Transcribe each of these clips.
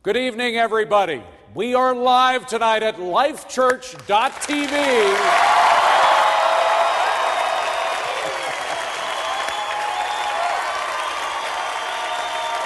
Good evening, everybody. We are live tonight at lifechurch.tv.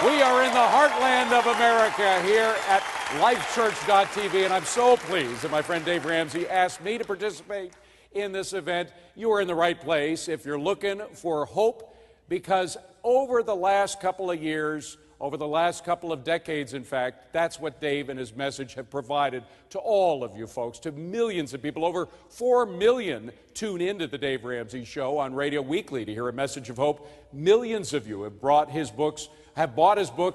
We are in the heartland of America here at lifechurch.tv, and I'm so pleased that my friend Dave Ramsey asked me to participate in this event. You are in the right place if you're looking for hope, because over the last couple of years, over the last couple of decades, in fact, that's what Dave and his message have provided to all of you folks, to millions of people. Over 4 million tune into the Dave Ramsey Show on radio weekly to hear a message of hope. Millions of you have bought his books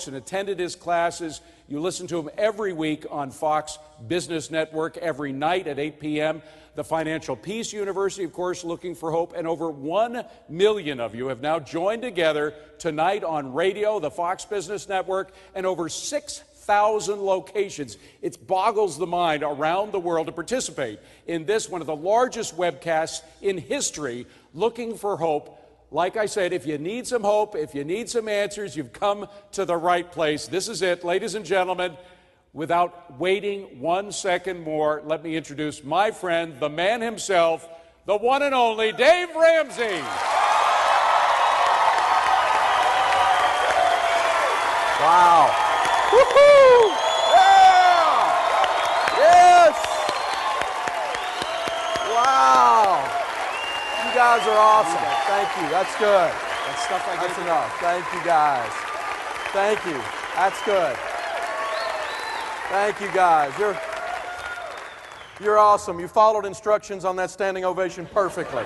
and attended his classes. You listen to him every week on Fox Business Network, every night at 8 p.m. The Financial Peace University, of course, looking for hope. And over 1 million of you have now joined together tonight on radio, the Fox Business Network, and over 6,000 locations. It boggles the mind around the world to participate in this, one of the largest webcasts in history, looking for hope. Like I said, if you need some hope, if you need some answers, you've come to the right place. This is it, ladies and gentlemen. Without waiting 1 second more, let me introduce my friend, the man himself, the one and only Dave Ramsey. Wow. Woohoo! Yeah! Yes! Wow! You guys are awesome. Thank you. That's good. That's stuff I That's enough. Thank you, guys. Thank you. That's good. Thank you, guys. You're awesome. You followed instructions on that standing ovation perfectly.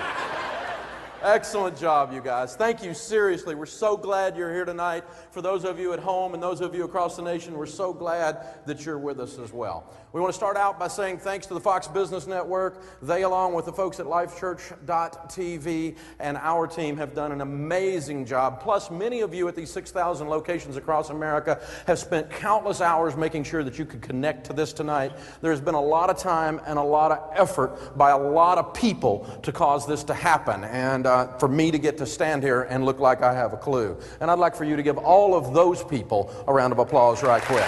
Excellent job, you guys. Thank you, seriously. We're so glad you're here tonight. For those of you at home and those of you across the nation, we're so glad that you're with us as well. We want to start out by saying thanks to the Fox Business Network. They, along with the folks at lifechurch.tv and our team, have done an amazing job. Plus, many of you at these 6,000 locations across America have spent countless hours making sure that you could connect to this tonight. There's been a lot of time and a lot of effort by a lot of people to cause this to happen. And for me to get to stand here and look like I have a clue. And I'd like for you to give all of those people a round of applause right quick.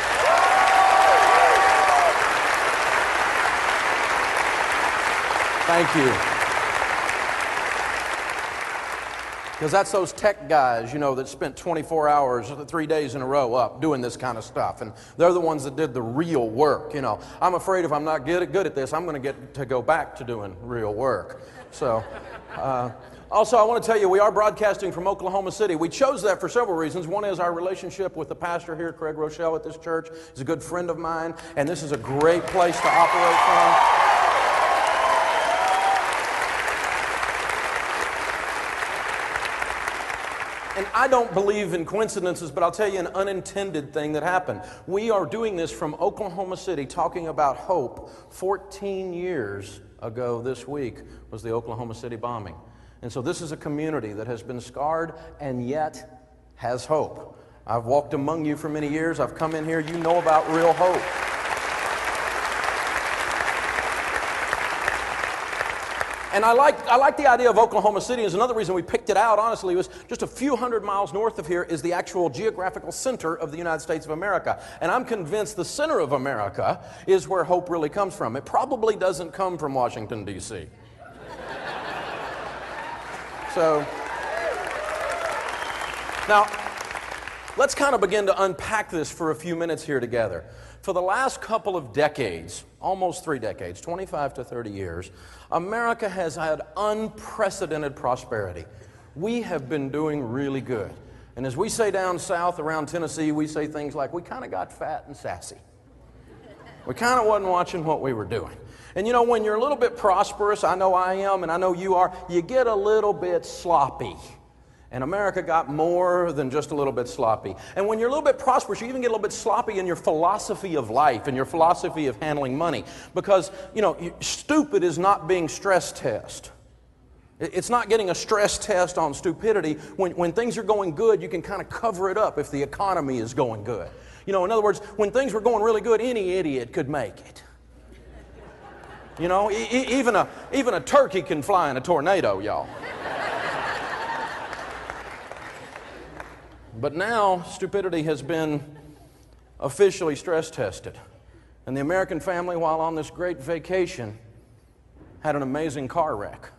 Thank you. Because that's those tech guys, you know, that spent 24 hours, 3 days in a row up doing this kind of stuff. And they're the ones that did the real work, you know. I'm afraid if I'm not good at this, I'm going to get to go back to doing real work. So, also, I want to tell you, we are broadcasting from Oklahoma City. We chose that for several reasons. One is our relationship with the pastor here, Craig Rochelle, at this church. He's a good friend of mine, and this is a great place to operate from. And I don't believe in coincidences, but I'll tell you an unintended thing that happened. We are doing this from Oklahoma City, talking about hope. 14 years ago this week was the Oklahoma City bombing. And so this is a community that has been scarred and yet has hope. I've walked among you for many years. I've come in here. You know about real hope. And I like the idea of Oklahoma City. Is another reason we picked it out, honestly, was just a few hundred miles north of here is the actual geographical center of the United States of America. And I'm convinced the center of America is where hope really comes from. It probably doesn't come from Washington, D.C. So, now, let's kind of begin to unpack this for a few minutes here together. For the last couple of decades, almost 3 decades, 25 to 30 years, America has had unprecedented prosperity. We have been doing really good. And as we say down south around Tennessee, we say things like, we kind of got fat and sassy. We kind of wasn't watching what we were doing. And you know, when you're a little bit prosperous, I know I am and I know you are, you get a little bit sloppy. And America got more than just a little bit sloppy. And when you're a little bit prosperous, you even get a little bit sloppy in your philosophy of life and your philosophy of handling money. Because, you know, stupid is not being stress tested. It's not getting a stress test on stupidity. When things are going good, you can kind of cover it up if the economy is going good. You know, in other words, when things were going really good, any idiot could make it. You know, even a turkey can fly in a tornado, y'all. But now, stupidity has been officially stress tested. And the American family, while on this great vacation, had an amazing car wreck.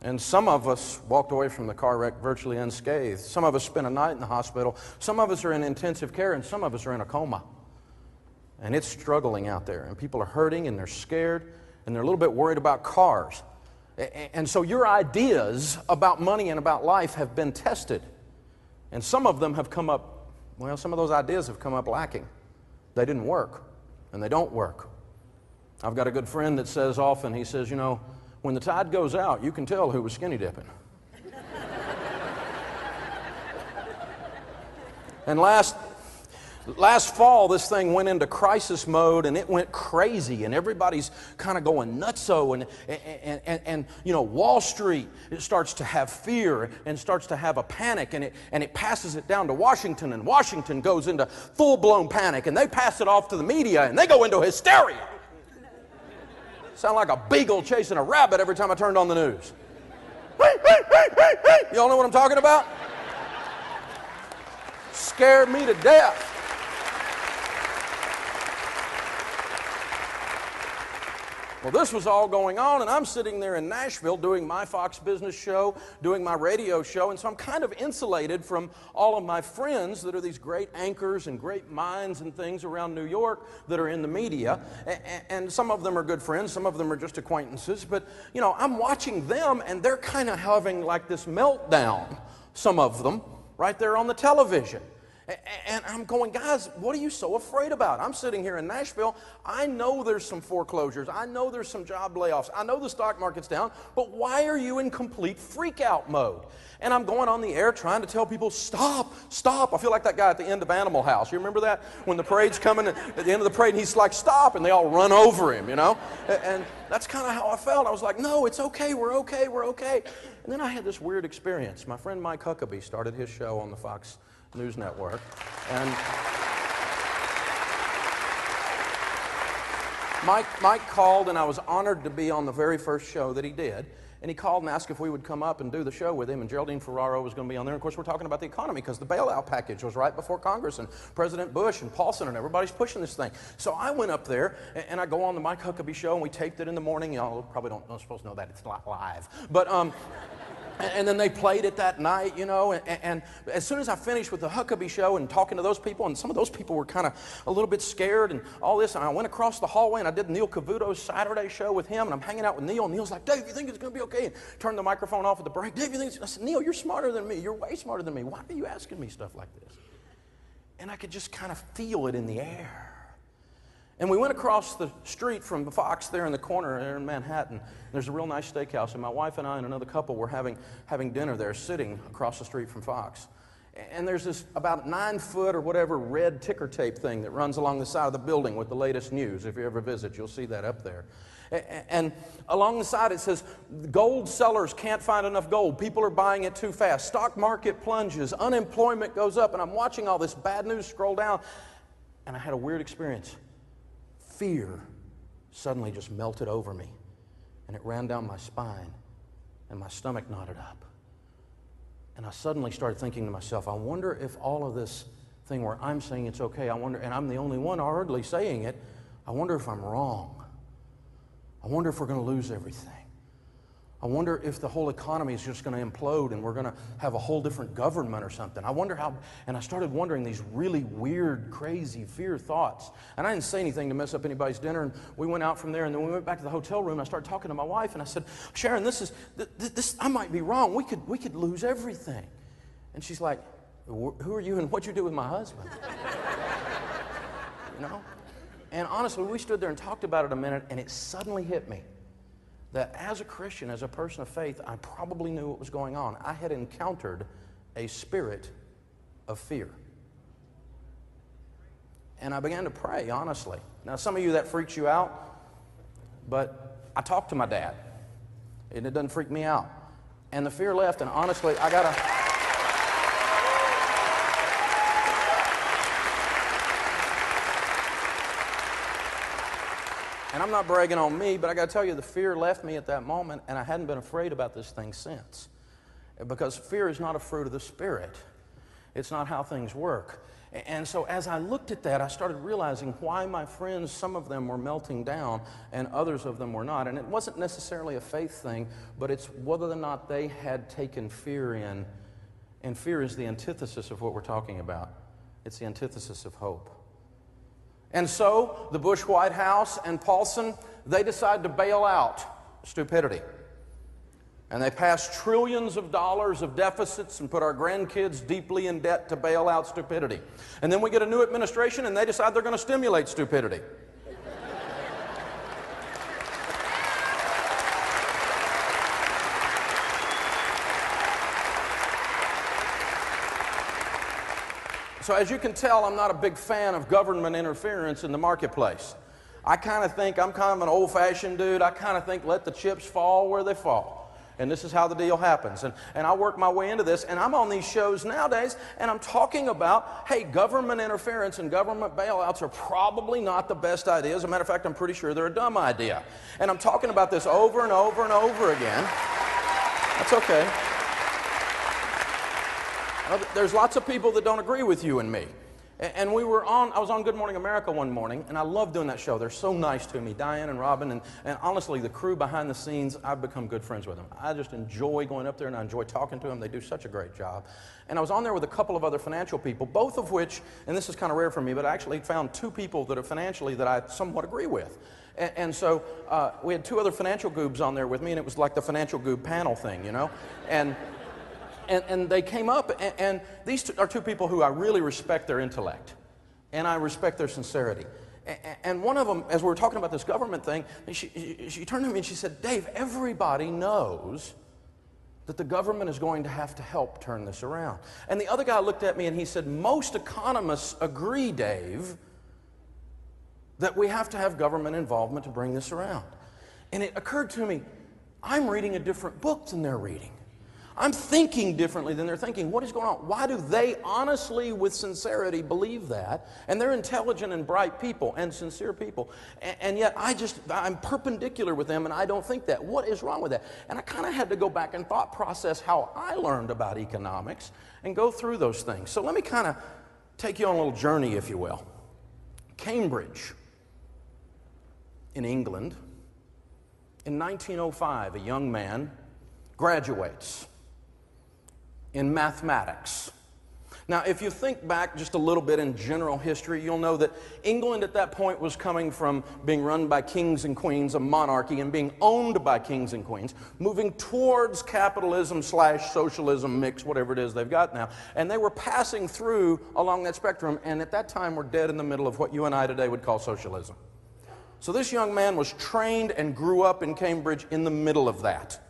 And some of us walked away from the car wreck virtually unscathed. Some of us spent a night in the hospital. Some of us are in intensive care, and some of us are in a coma. And it's struggling out there, and people are hurting, and they're scared, and they're a little bit worried about cars. And so your ideas about money and about life have been tested. And some of them have come up, well, some of those ideas have come up lacking. They didn't work, and they don't work. I've got a good friend that says often, he says, you know, when the tide goes out, you can tell who was skinny dipping. And last fall, this thing went into crisis mode, and it went crazy, and everybody's kind of going nutso, and you know, Wall Street, it starts to have fear and starts to have a panic, and it passes it down to Washington, and Washington goes into full-blown panic, and they pass it off to the media, and they go into hysteria. Sound like a beagle chasing a rabbit every time I turned on the news. Y'all know what I'm talking about? Scared me to death. Well, this was all going on, and I'm sitting there in Nashville doing my Fox Business show, doing my radio show, and so I'm kind of insulated from all of my friends that are these great anchors and great minds and things around New York that are in the media, and some of them are good friends, some of them are just acquaintances, but, you know, I'm watching them, and they're kind of having like this meltdown, some of them, right there on the television. And I'm going, guys, what are you so afraid about? I'm sitting here in Nashville. I know there's some foreclosures. I know there's some job layoffs. I know the stock market's down, but why are you in complete freak-out mode? And I'm going on the air trying to tell people, stop, stop. I feel like that guy at the end of Animal House. You remember that? When the parade's coming, at the end of the parade, and he's like, stop, and they all run over him, you know? And that's kind of how I felt. I was like, no, it's okay, we're okay, we're okay. And then I had this weird experience. My friend Mike Huckabee started his show on the Fox News Network, and Mike called, and I was honored to be on the very first show that he did, and he called and asked if we would come up and do the show with him, and Geraldine Ferraro was going to be on there. And of course, we're talking about the economy because the bailout package was right before Congress, and President Bush and Paulson and everybody's pushing this thing. So I went up there, and I go on the Mike Huckabee show, and we taped it in the morning. Y'all probably not supposed to know that it's not live, but and then they played it that night, you know, and as soon as I finished with the Huckabee show and talking to those people, and some of those people were kind of a little bit scared and all this, and I went across the hallway and I did Neil Cavuto's Saturday show with him, and I'm hanging out with Neil, and Neil's like, Dave, you think it's going to be okay? And turned the microphone off at the break. Dave, you think it's... I said, Neil, you're smarter than me. You're way smarter than me. Why are you asking me stuff like this? And I could just kind of feel it in the air. And we went across the street from the Fox there in the corner there in Manhattan. There's a real nice steakhouse, and my wife and I and another couple were having dinner there, sitting across the street from Fox. And there's this about 9-foot or whatever red ticker tape thing that runs along the side of the building with the latest news. If you ever visit, you'll see that up there. And along the side it says, gold sellers can't find enough gold. People are buying it too fast. Stock market plunges. Unemployment goes up. And I'm watching all this bad news scroll down, and I had a weird experience. Fear suddenly just melted over me, and it ran down my spine, and my stomach knotted up. And I suddenly started thinking to myself, I wonder if all of this thing where I'm saying it's okay, and I'm the only one hardly saying it, I wonder if I'm wrong. I wonder if we're going to lose everything. I wonder if the whole economy is just going to implode and we're going to have a whole different government or something. I wonder how, and I started wondering these really weird, crazy fear thoughts. And I didn't say anything to mess up anybody's dinner, and we went out from there, and then we went back to the hotel room, and I started talking to my wife, and I said, Sharon, this I might be wrong. We could lose everything. And she's like, who are you and what'd you do with my husband? You know? And honestly, we stood there and talked about it a minute, and it suddenly hit me that as a Christian, as a person of faith, I probably knew what was going on. I had encountered a spirit of fear. And I began to pray, honestly. Now, some of you, that freaks you out, but I talked to my dad, and it doesn't freak me out. And the fear left, and honestly, I got to... And I'm not bragging on me, but I got to tell you, the fear left me at that moment, and I hadn't been afraid about this thing since. Because fear is not a fruit of the Spirit. It's not how things work. And so as I looked at that, I started realizing why my friends, some of them were melting down and others of them were not. And it wasn't necessarily a faith thing, but it's whether or not they had taken fear in. And fear is the antithesis of what we're talking about. It's the antithesis of hope. And so the Bush White House and Paulson, they decided to bail out stupidity. And they passed trillions of dollars of deficits and put our grandkids deeply in debt to bail out stupidity. And then we get a new administration and they decide they're going to stimulate stupidity. So as you can tell, I'm not a big fan of government interference in the marketplace. I kind of think, I'm kind of an old-fashioned dude. I kind of think let the chips fall where they fall. And this is how the deal happens. And I work my way into this, and I'm on these shows nowadays, and I'm talking about, hey, government interference and government bailouts are probably not the best idea. As a matter of fact, I'm pretty sure they're a dumb idea. And I'm talking about this over and over and over again. That's okay. There's lots of people that don't agree with you and me. And I was on Good Morning America one morning, and I love doing that show. They're so nice to me, Diane and Robin, and honestly, the crew behind the scenes, I've become good friends with them. I just enjoy going up there, and I enjoy talking to them. They do such a great job. And I was on there with a couple of other financial people, both of which, and this is kind of rare for me, but I actually found two people that are financially that I somewhat agree with. And so we had two other financial goobs on there with me, and it was like the financial goob panel thing, you know? And they came up, and these are two people who I really respect their intellect, and I respect their sincerity. And one of them, as we were talking about this government thing, she turned to me and she said, Dave, everybody knows that the government is going to have to help turn this around. And the other guy looked at me and he said, most economists agree, Dave, that we have to have government involvement to bring this around. And it occurred to me, I'm reading a different book than they're reading. I'm thinking differently than they're thinking. What is going on? Why do they honestly, with sincerity, believe that? And they're intelligent and bright people and sincere people. And yet I'm perpendicular with them and I don't think that. What is wrong with that? And I kind of had to go back and thought process how I learned about economics and go through those things. So let me kind of take you on a little journey, if you will. Cambridge in England, in 1905, a young man graduates in mathematics. Now, if you think back just a little bit in general history, you'll know that England at that point was coming from being run by kings and queens, a monarchy, and being owned by kings and queens, moving towards capitalism / socialism mix, whatever it is they've got now. And they were passing through along that spectrum, and at that time were dead in the middle of what you and I today would call socialism. So this young man was trained and grew up in Cambridge in the middle of that.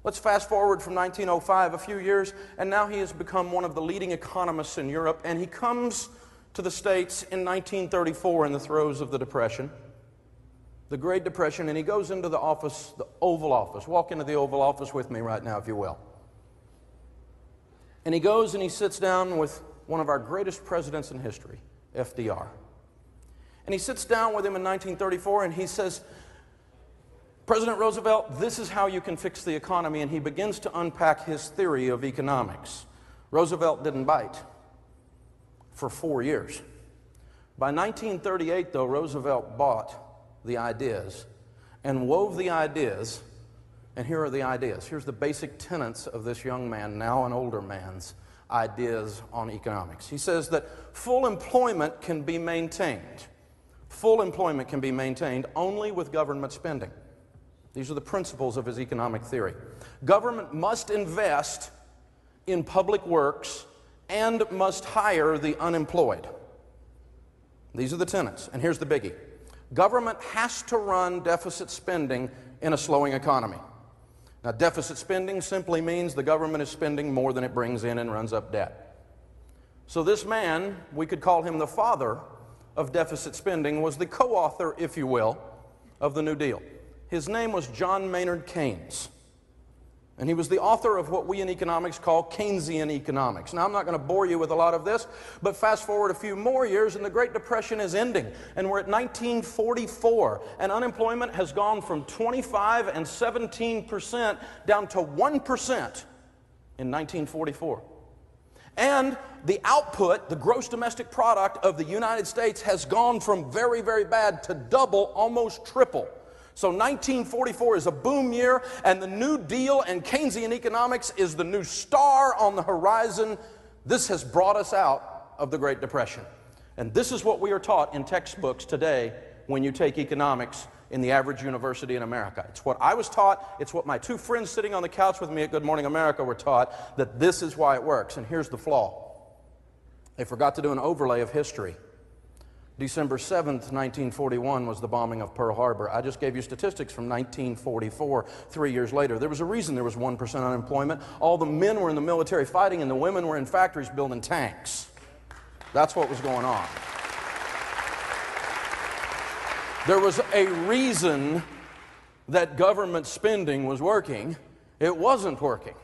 Let's fast forward from 1905 a few years, and now he has become one of the leading economists in Europe, and he comes to the States in 1934 in the throes of the Depression, the Great Depression, and he goes into the office, the Oval Office. Walk into the Oval Office with me right now, if you will. And he goes and he sits down with one of our greatest presidents in history, FDR. And he sits down with him in 1934, and he says, President Roosevelt, this is how you can fix the economy, and he begins to unpack his theory of economics. Roosevelt didn't bite for 4 years. By 1938, though, Roosevelt bought the ideas and wove the ideas, and here are the ideas. Here's the basic tenets of this young man, now an older man's, ideas on economics. He says that full employment can be maintained. Full employment can be maintained only with government spending. These are the principles of his economic theory. Government must invest in public works and must hire the unemployed. These are the tenets, and here's the biggie. Government has to run deficit spending in a slowing economy. Now, deficit spending simply means the government is spending more than it brings in and runs up debt. So this man, we could call him the father of deficit spending, was the co-author, if you will, of the New Deal. His name was John Maynard Keynes, and he was the author of what we in economics call Keynesian economics. Now, I'm not going to bore you with a lot of this, but fast forward a few more years, and the Great Depression is ending, and we're at 1944, and unemployment has gone from 25 and 17% down to 1% in 1944. And the output, the gross domestic product of the United States has gone from very, very bad to double, almost triple. So 1944 is a boom year, and the New Deal and Keynesian economics is the new star on the horizon. This has brought us out of the Great Depression. And this is what we are taught in textbooks today when you take economics in the average university in America. It's what I was taught. It's what my two friends sitting on the couch with me at Good Morning America were taught, that this is why it works. And here's the flaw. They forgot to do an overlay of history. December 7th, 1941 was the bombing of Pearl Harbor. I just gave you statistics from 1944, 3 years later. There was a reason there was 1% unemployment. All the men were in the military fighting, and the women were in factories building tanks. That's what was going on. There was a reason that government spending was working. It wasn't working.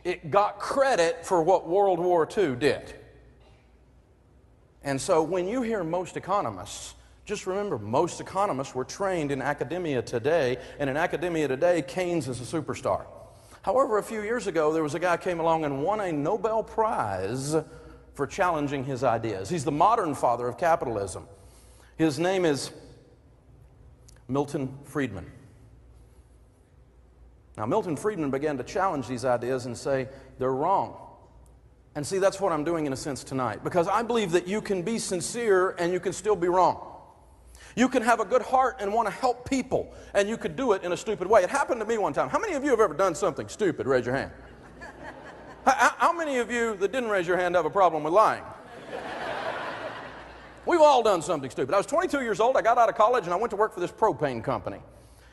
It got credit for what World War II did. And so when you hear most economists, just remember, most economists were trained in academia today, and in academia today, Keynes is a superstar. However, a few years ago, there was a guy who came along and won a Nobel Prize for challenging his ideas. He's the modern father of capitalism. His name is Milton Friedman. Now, Milton Friedman began to challenge these ideas and say they're wrong. And see, that's what I'm doing in a sense tonight, because I believe that you can be sincere and you can still be wrong. You can have a good heart and want to help people, and you could do it in a stupid way. It happened to me one time. How many of you have ever done something stupid? Raise your hand. How many of you that didn't raise your hand have a problem with lying? We've all done something stupid. I was 22 years old. I got out of college, and I went to work for this propane company.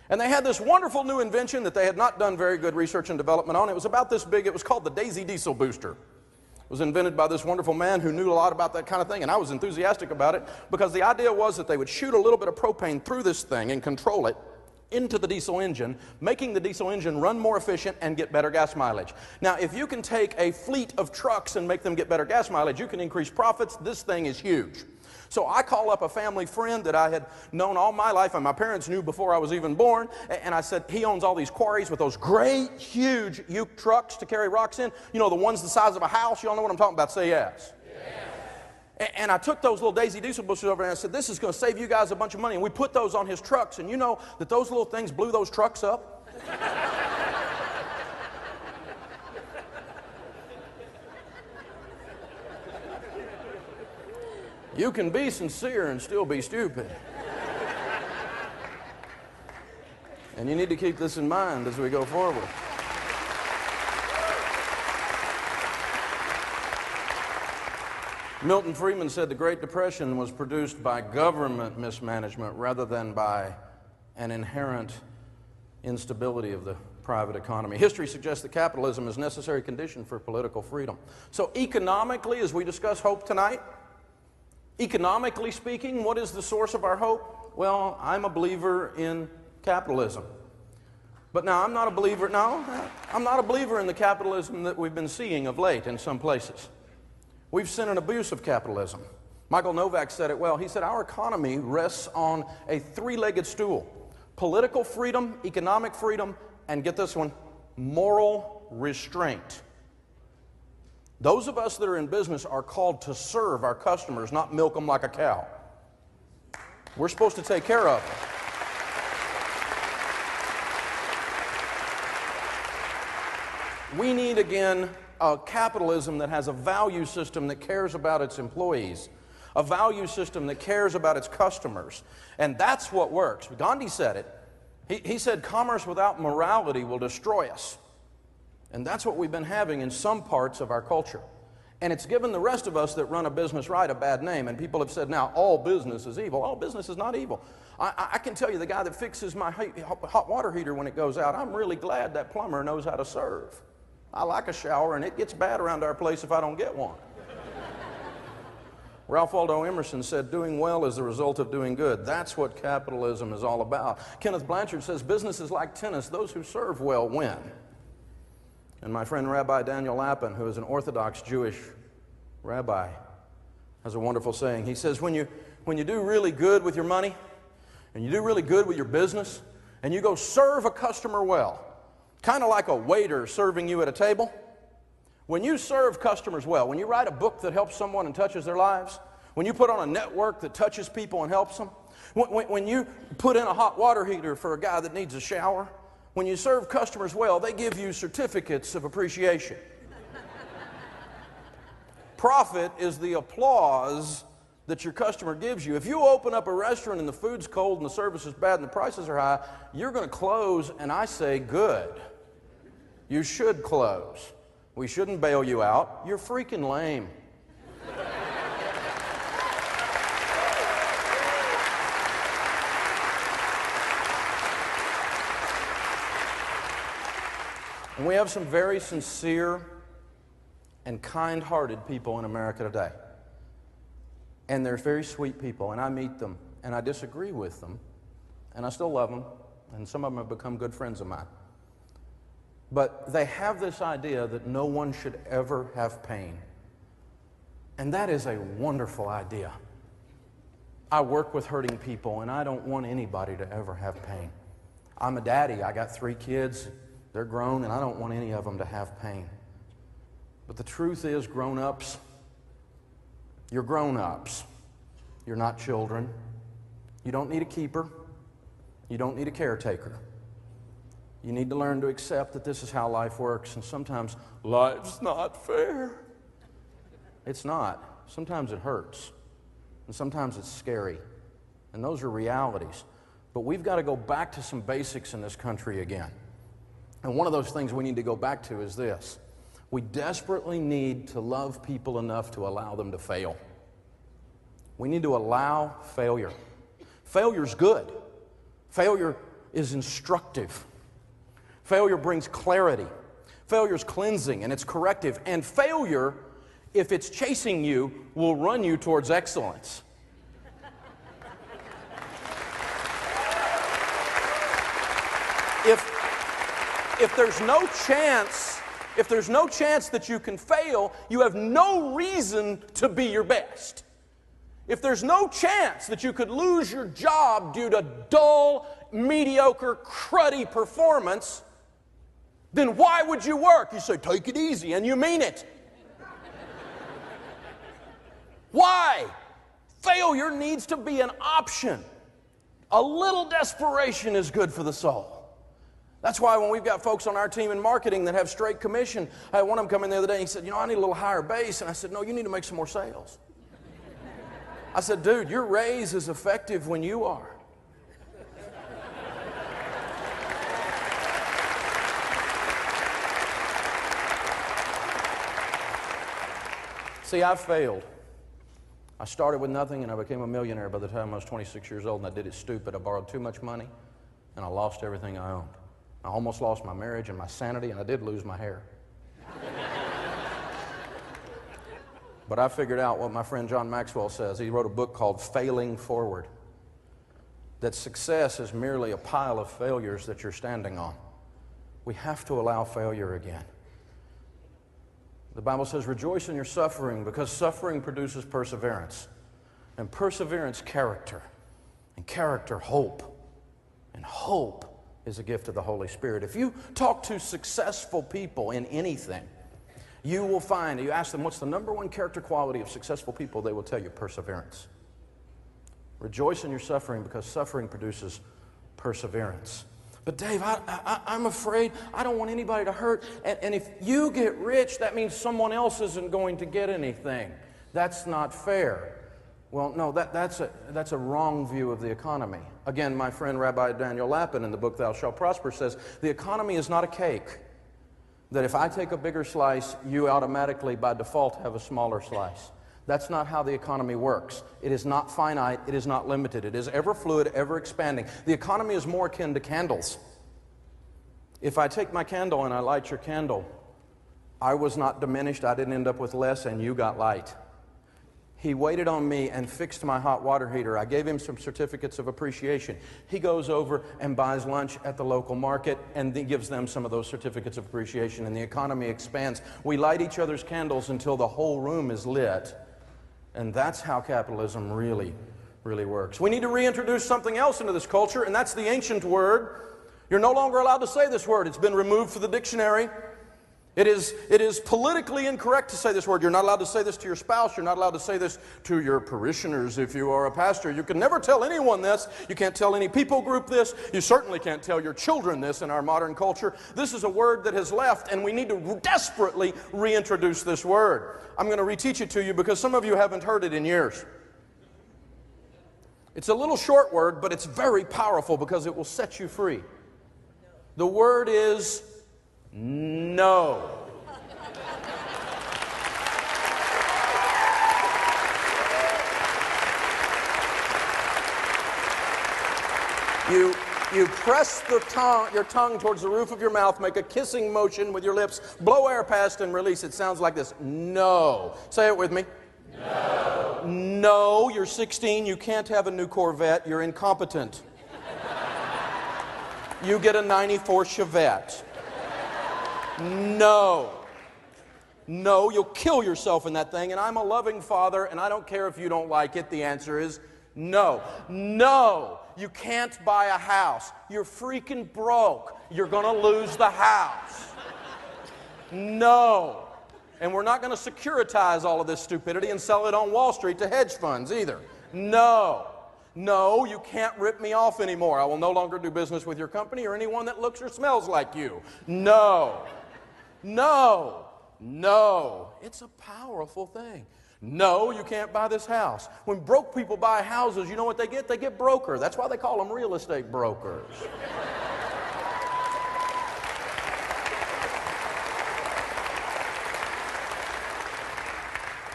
And they had this wonderful new invention that they had not done very good research and development on. It was about this big. It was called the Daisy Diesel Booster. It was invented by this wonderful man who knew a lot about that kind of thing, and I was enthusiastic about it because the idea was that they would shoot a little bit of propane through this thing and control it into the diesel engine, making the diesel engine run more efficient and get better gas mileage. Now, if you can take a fleet of trucks and make them get better gas mileage, you can increase profits. This thing is huge. So I call up a family friend that I had known all my life, and my parents knew before I was even born, and I said, he owns all these quarries with those great, huge uke trucks to carry rocks in. You know, the ones the size of a house. You all know what I'm talking about. Say yes. Yes. And I took those little Daisy Diesel boosters over there, and I said, this is going to save you guys a bunch of money. And we put those on his trucks, and you know that those little things blew those trucks up? You can be sincere and still be stupid. And you need to keep this in mind as we go forward. Milton Friedman said the Great Depression was produced by government mismanagement rather than by an inherent instability of the private economy. History suggests that capitalism is a necessary condition for political freedom. So economically, as we discuss hope tonight, economically speaking, what is the source of our hope? Well, I'm a believer in capitalism. But now I'm not a believer in the capitalism that we've been seeing of late in some places. We've seen an abuse of capitalism. Michael Novak said it well. He said our economy rests on a three-legged stool: political freedom, economic freedom, and get this one, moral restraint. Those of us that are in business are called to serve our customers, not milk them like a cow. We're supposed to take care of them. We need, again, a capitalism that has a value system that cares about its employees, a value system that cares about its customers. And that's what works. Gandhi said it. He said, commerce without morality will destroy us. And that's what we've been having in some parts of our culture. And it's given the rest of us that run a business right a bad name. And people have said, now, all business is evil. All business is not evil. I can tell you, the guy that fixes my hot water heater when it goes out, I'm really glad that plumber knows how to serve. I like a shower, and it gets bad around our place if I don't get one. Ralph Waldo Emerson said, doing well is the result of doing good. That's what capitalism is all about. Kenneth Blanchard says, business is like tennis. Those who serve well win. And my friend Rabbi Daniel Lapin, who is an Orthodox Jewish rabbi, has a wonderful saying. He says, when you do really good with your money, and you do really good with your business, and you go serve a customer well, kind of like a waiter serving you at a table, When you serve customers well, when you write a book that helps someone and touches their lives, when you put on a network that touches people and helps them, when you put in a hot water heater for a guy that needs a shower, when you serve customers well, they give you certificates of appreciation. Profit is the applause that your customer gives you. If you open up a restaurant and the food's cold and the service is bad and the prices are high, you're going to close, and I say good. You should close. We shouldn't bail you out. You're freaking lame. And we have some very sincere and kind-hearted people in America today. And they're very sweet people, and I meet them, and I disagree with them, and I still love them, and some of them have become good friends of mine. But they have this idea that no one should ever have pain. And that is a wonderful idea. I work with hurting people, and I don't want anybody to ever have pain. I'm a daddy. I got 3 kids. They're grown, and I don't want any of them to have pain. But the truth is, grown-ups, you're grown-ups. You're not children. You don't need a keeper. You don't need a caretaker. You need to learn to accept that this is how life works, and sometimes life's not fair. It's not. Sometimes it hurts, and sometimes it's scary, and those are realities. But we've got to go back to some basics in this country again. And one of those things we need to go back to is this. We desperately need to love people enough to allow them to fail. We need to allow failure. Failure's good. Failure is instructive. Failure brings clarity. Failure's cleansing, and it's corrective. And failure, if it's chasing you, will run you towards excellence. If there's no chance that you can fail, you have no reason to be your best. If there's no chance that you could lose your job due to dull, mediocre, cruddy performance, then why would you work? You say, take it easy, and you mean it. Why? Failure needs to be an option. A little desperation is good for the soul. That's why when we've got folks on our team in marketing that have straight commission, I had one of them come in the other day and he said, I need a little higher base. And I said, no, you need to make some more sales. I said, dude, your raise is effective when you are. See, I've failed. I started with nothing and I became a millionaire by the time I was 26 years old, and I did it stupid. I borrowed too much money and I lost everything I owned. I almost lost my marriage and my sanity, and I did lose my hair. But I figured out what my friend John Maxwell says. He wrote a book called Failing Forward. That success is merely a pile of failures that you're standing on. We have to allow failure again. The Bible says, rejoice in your suffering, because suffering produces perseverance. And perseverance, character. And character, hope. And hope is a gift of the Holy Spirit. If you talk to successful people in anything, you will find, you ask them what's the number one character quality of successful people, they will tell you perseverance. Rejoice in your suffering, because suffering produces perseverance. But Dave, I'm afraid I don't want anybody to hurt. And if you get rich, that means someone else isn't going to get anything. That's not fair. Well, no, that's a wrong view of the economy. Again, my friend Rabbi Daniel Lapin in the book Thou Shalt Prosper says, the economy is not a cake. That if I take a bigger slice, you automatically by default have a smaller slice. That's not how the economy works. It is not finite. It is not limited. It is ever fluid, ever expanding. The economy is more akin to candles. If I take my candle and I light your candle, I was not diminished. I didn't end up with less, and you got light. He waited on me and fixed my hot water heater. I gave him some certificates of appreciation. He goes over and buys lunch at the local market and gives them some of those certificates of appreciation, and the economy expands. We light each other's candles until the whole room is lit. And that's how capitalism really works. We need to reintroduce something else into this culture, and that's the ancient word. You're no longer allowed to say this word. It's been removed from the dictionary. It is politically incorrect to say this word. You're not allowed to say this to your spouse. You're not allowed to say this to your parishioners if you are a pastor. You can never tell anyone this. You can't tell any people group this. You certainly can't tell your children this in our modern culture. This is a word that has left, and we need to desperately reintroduce this word. I'm going to reteach it to you because some of you haven't heard it in years. It's a little short word, but it's very powerful because it will set you free. The word is no. You press your tongue towards the roof of your mouth, make a kissing motion with your lips, blow air past and release. It sounds like this. No. Say it with me. No. No, you're 16. You can't have a new Corvette. You're incompetent. You get a 94 Chevette. No. No, you'll kill yourself in that thing, and I'm a loving father, and I don't care if you don't like it. The answer is no. No, you can't buy a house. You're freaking broke. You're going to lose the house. No. And we're not going to securitize all of this stupidity and sell it on Wall Street to hedge funds either. No. No, you can't rip me off anymore. I will no longer do business with your company or anyone that looks or smells like you. No. No. No. It's a powerful thing. No, you can't buy this house. When broke people buy houses, you know what they get? They get broker. That's why they call them real estate brokers.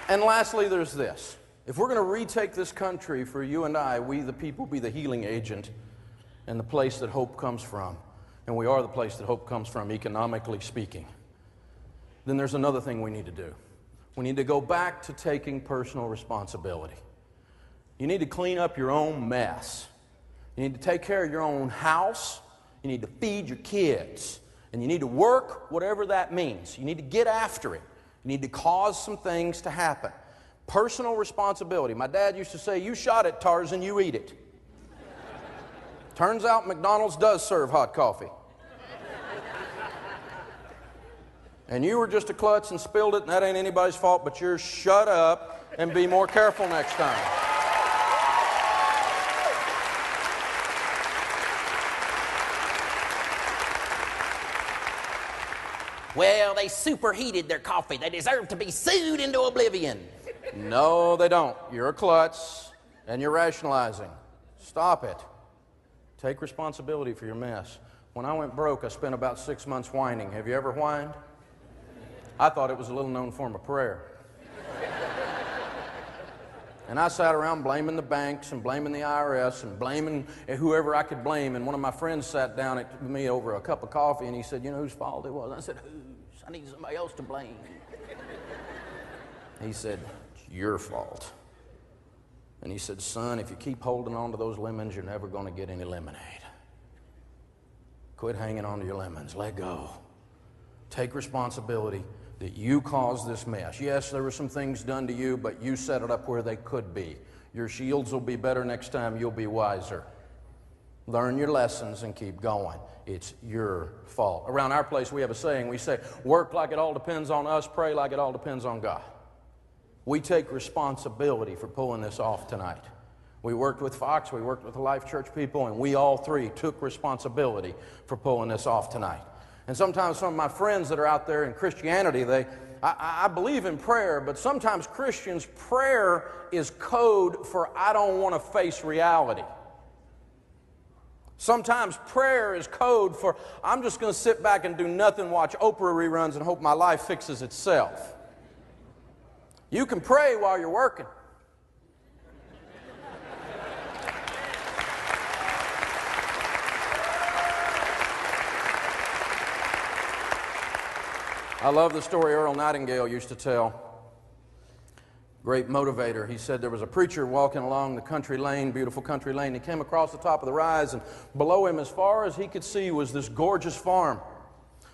And lastly, there's this. If we're going to retake this country for you and I, we the people be the healing agent and the place that hope comes from, and we are the place that hope comes from, economically speaking, then there's another thing we need to do. We need to go back to taking personal responsibility. You need to clean up your own mess. You need to take care of your own house. You need to feed your kids. And you need to work, whatever that means. You need to get after it. You need to cause some things to happen. Personal responsibility. My dad used to say, you shot it, Tarzan, you eat it. Turns out McDonald's does serve hot coffee. And you were just a klutz and spilled it, and that ain't anybody's fault but yours. Shut up and be more careful next time. Well, they superheated their coffee. They deserve to be sued into oblivion. No, they don't. You're a klutz, and you're rationalizing. Stop it. Take responsibility for your mess. When I went broke, I spent about 6 months whining. Have you ever whined? I thought it was a little-known form of prayer. And I sat around blaming the banks and blaming the IRS and blaming whoever I could blame. And one of my friends sat down with me over a cup of coffee, and he said, you know whose fault it was? I said, whose? I need somebody else to blame. He said, it's your fault. And he said, son, if you keep holding on to those lemons, you're never going to get any lemonade. Quit hanging on to your lemons. Let go. Take responsibility that you caused this mess. Yes, there were some things done to you, but you set it up where they could be. Your shields will be better next time. You'll be wiser. Learn your lessons and keep going. It's your fault. Around our place, we have a saying. We say, work like it all depends on us, pray like it all depends on God. We take responsibility for pulling this off tonight. We worked with Fox, we worked with the Life Church people, and we all three took responsibility for pulling this off tonight. And sometimes some of my friends that are out there in Christianity, I believe in prayer, but sometimes Christians, prayer is code for I don't want to face reality. Sometimes prayer is code for I'm just going to sit back and do nothing, watch Oprah reruns, and hope my life fixes itself. You can pray while you're working. I love the story Earl Nightingale used to tell. Great motivator. He said there was a preacher walking along the country lane, beautiful country lane. He came across the top of the rise, and below him, as far as he could see, was this gorgeous farm.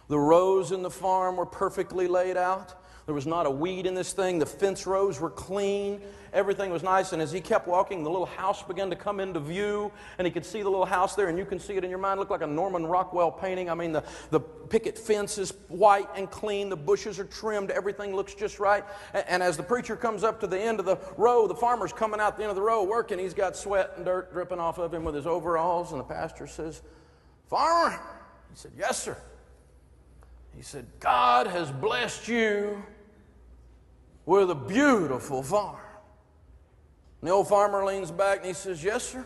The rows in the farm were perfectly laid out. There was not a weed in this thing. The fence rows were clean. Everything was nice. And as he kept walking, the little house began to come into view. And he could see the little house there, and you can see it in your mind. It looked like a Norman Rockwell painting. I mean, the picket fence is white and clean. The bushes are trimmed. Everything looks just right. And as the preacher comes up to the end of the row, the farmer's coming out the end of the row working. He's got sweat and dirt dripping off of him with his overalls. And the pastor says, "Farmer?" He said, "Yes, sir." He said, "God has blessed you with a beautiful farm." And the old farmer leans back and he says, "Yes, sir,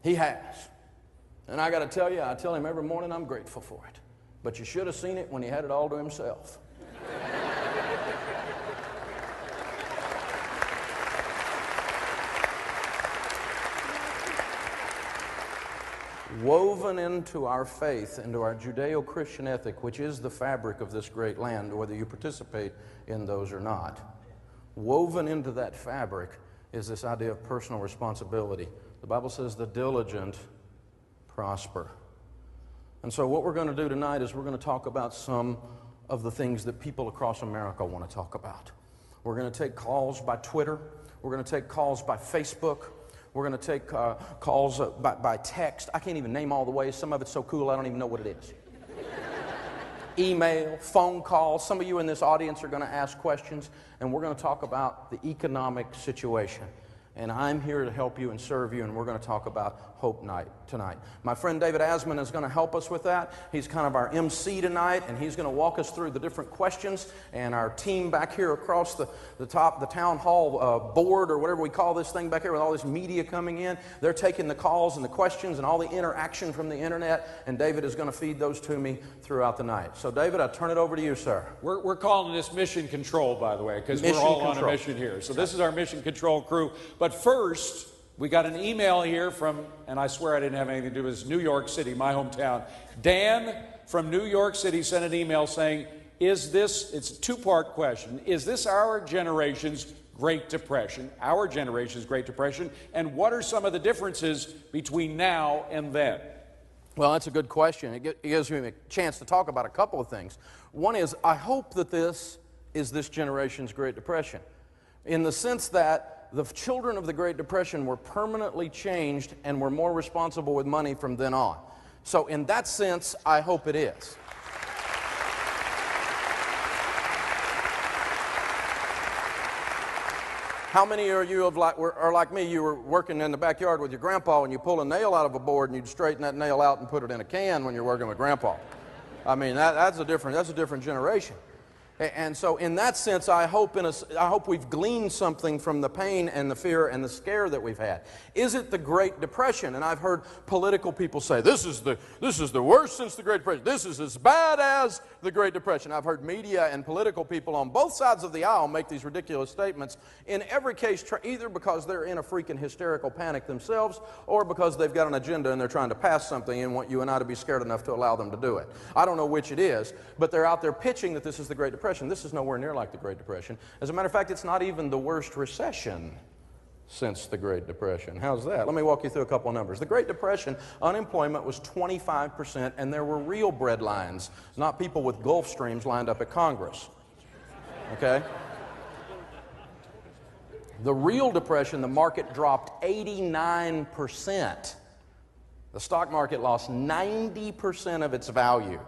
he has. And I got to tell you, I tell him every morning I'm grateful for it. But you should have seen it when he had it all to himself." Woven into our faith, into our Judeo-Christian ethic, which is the fabric of this great land, whether you participate in those or not, woven into that fabric is this idea of personal responsibility. The Bible says the diligent prosper. And so what we're going to do tonight is we're going to talk about some of the things that people across America want to talk about. We're going to take calls by Twitter. We're going to take calls by Facebook. We're going to take calls by text. I can't even name all the ways. Some of it's so cool I don't even know what it is. Email, phone calls. Some of you in this audience are going to ask questions, and we're going to talk about the economic situation. And I'm here to help you and serve you, and we're going to talk about Hope Night tonight. My friend David Asman is going to help us with that. He's kind of our MC tonight, and he's going to walk us through the different questions. And our team back here across the town hall board, or whatever we call this thing back here with all this media coming in, they're taking the calls and the questions and all the interaction from the internet, and David is going to feed those to me throughout the night. So David, I turn it over to you, sir. We're calling this mission control, by the way, because we're all on a mission here. So this is our mission control crew. But first, we got an email here from, and I swear I didn't have anything to do with this, New York City, my hometown. Dan from New York City sent an email saying, it's a two-part question, is this our generation's Great Depression? Our generation's Great Depression, and what are some of the differences between now and then? Well, that's a good question. It gives me a chance to talk about a couple of things. One is, I hope that this is this generation's Great Depression, in the sense that the children of the Great Depression were permanently changed and were more responsible with money from then on. So in that sense, I hope it is. How many of you are like me? You were working in the backyard with your grandpa and you pull a nail out of a board and you'd straighten that nail out and put it in a can when you're working with grandpa. I mean, that's a different generation. And so in that sense, I hope we've gleaned something from the pain and the fear and the scare that we've had. Is it the Great Depression? And I've heard political people say, this is the worst since the Great Depression. This is as bad as the Great Depression. I've heard media and political people on both sides of the aisle make these ridiculous statements. In every case, either because they're in a freaking hysterical panic themselves, or because they've got an agenda and they're trying to pass something and want you and I to be scared enough to allow them to do it. I don't know which it is, but they're out there pitching that this is the Great Depression. This is nowhere near like the Great Depression. As a matter of fact, it's not even the worst recession since the Great Depression. How's that? Let me walk you through a couple of numbers. The Great Depression, unemployment was 25%, and there were real bread lines, not people with Gulf Streams lined up at Congress. Okay? The real depression, the market dropped 89%. The stock market lost 90% of its value.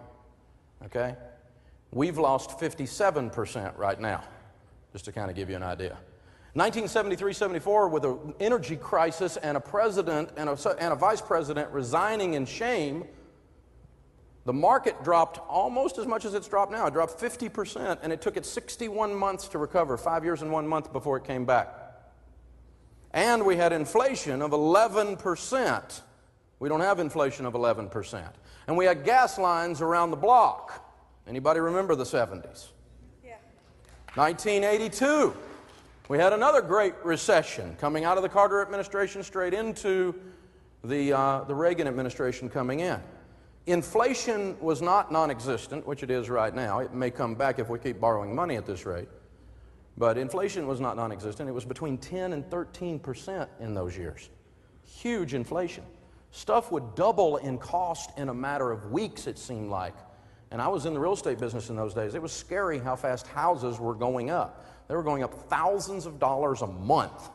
Okay? We've lost 57% right now, just to kind of give you an idea. 1973-74, with an energy crisis and a president and a vice president resigning in shame, the market dropped almost as much as it's dropped now. It dropped 50%, and it took it 61 months to recover, 5 years and 1 month before it came back. And we had inflation of 11%. We don't have inflation of 11%. And we had gas lines around the block. Anybody remember the 70s? Yeah. 1982, we had another great recession coming out of the Carter administration straight into the Reagan administration coming in. Inflation was not non-existent, which it is right now. It may come back if we keep borrowing money at this rate. But inflation was not non-existent. It was between 10 and 13% in those years. Huge inflation. Stuff would double in cost in a matter of weeks, it seemed like. And I was in the real estate business in those days. It was scary how fast houses were going up. They were going up thousands of dollars a month.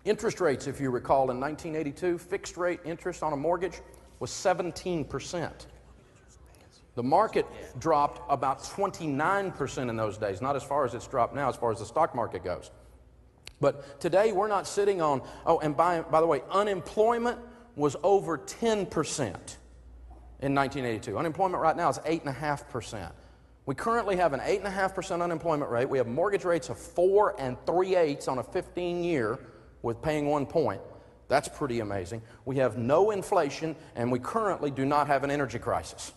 Interest rates, if you recall, in 1982, fixed rate interest on a mortgage was 17%. The market dropped about 29% in those days, not as far as it's dropped now, as far as the stock market goes. But today we're not sitting on, oh, and by the way, unemployment was over 10% in 1982. Unemployment right now is 8.5%. We currently have an 8.5% unemployment rate. We have mortgage rates of 4 3/8 on a 15-year with paying 1 point. That's pretty amazing. We have no inflation, and we currently do not have an energy crisis.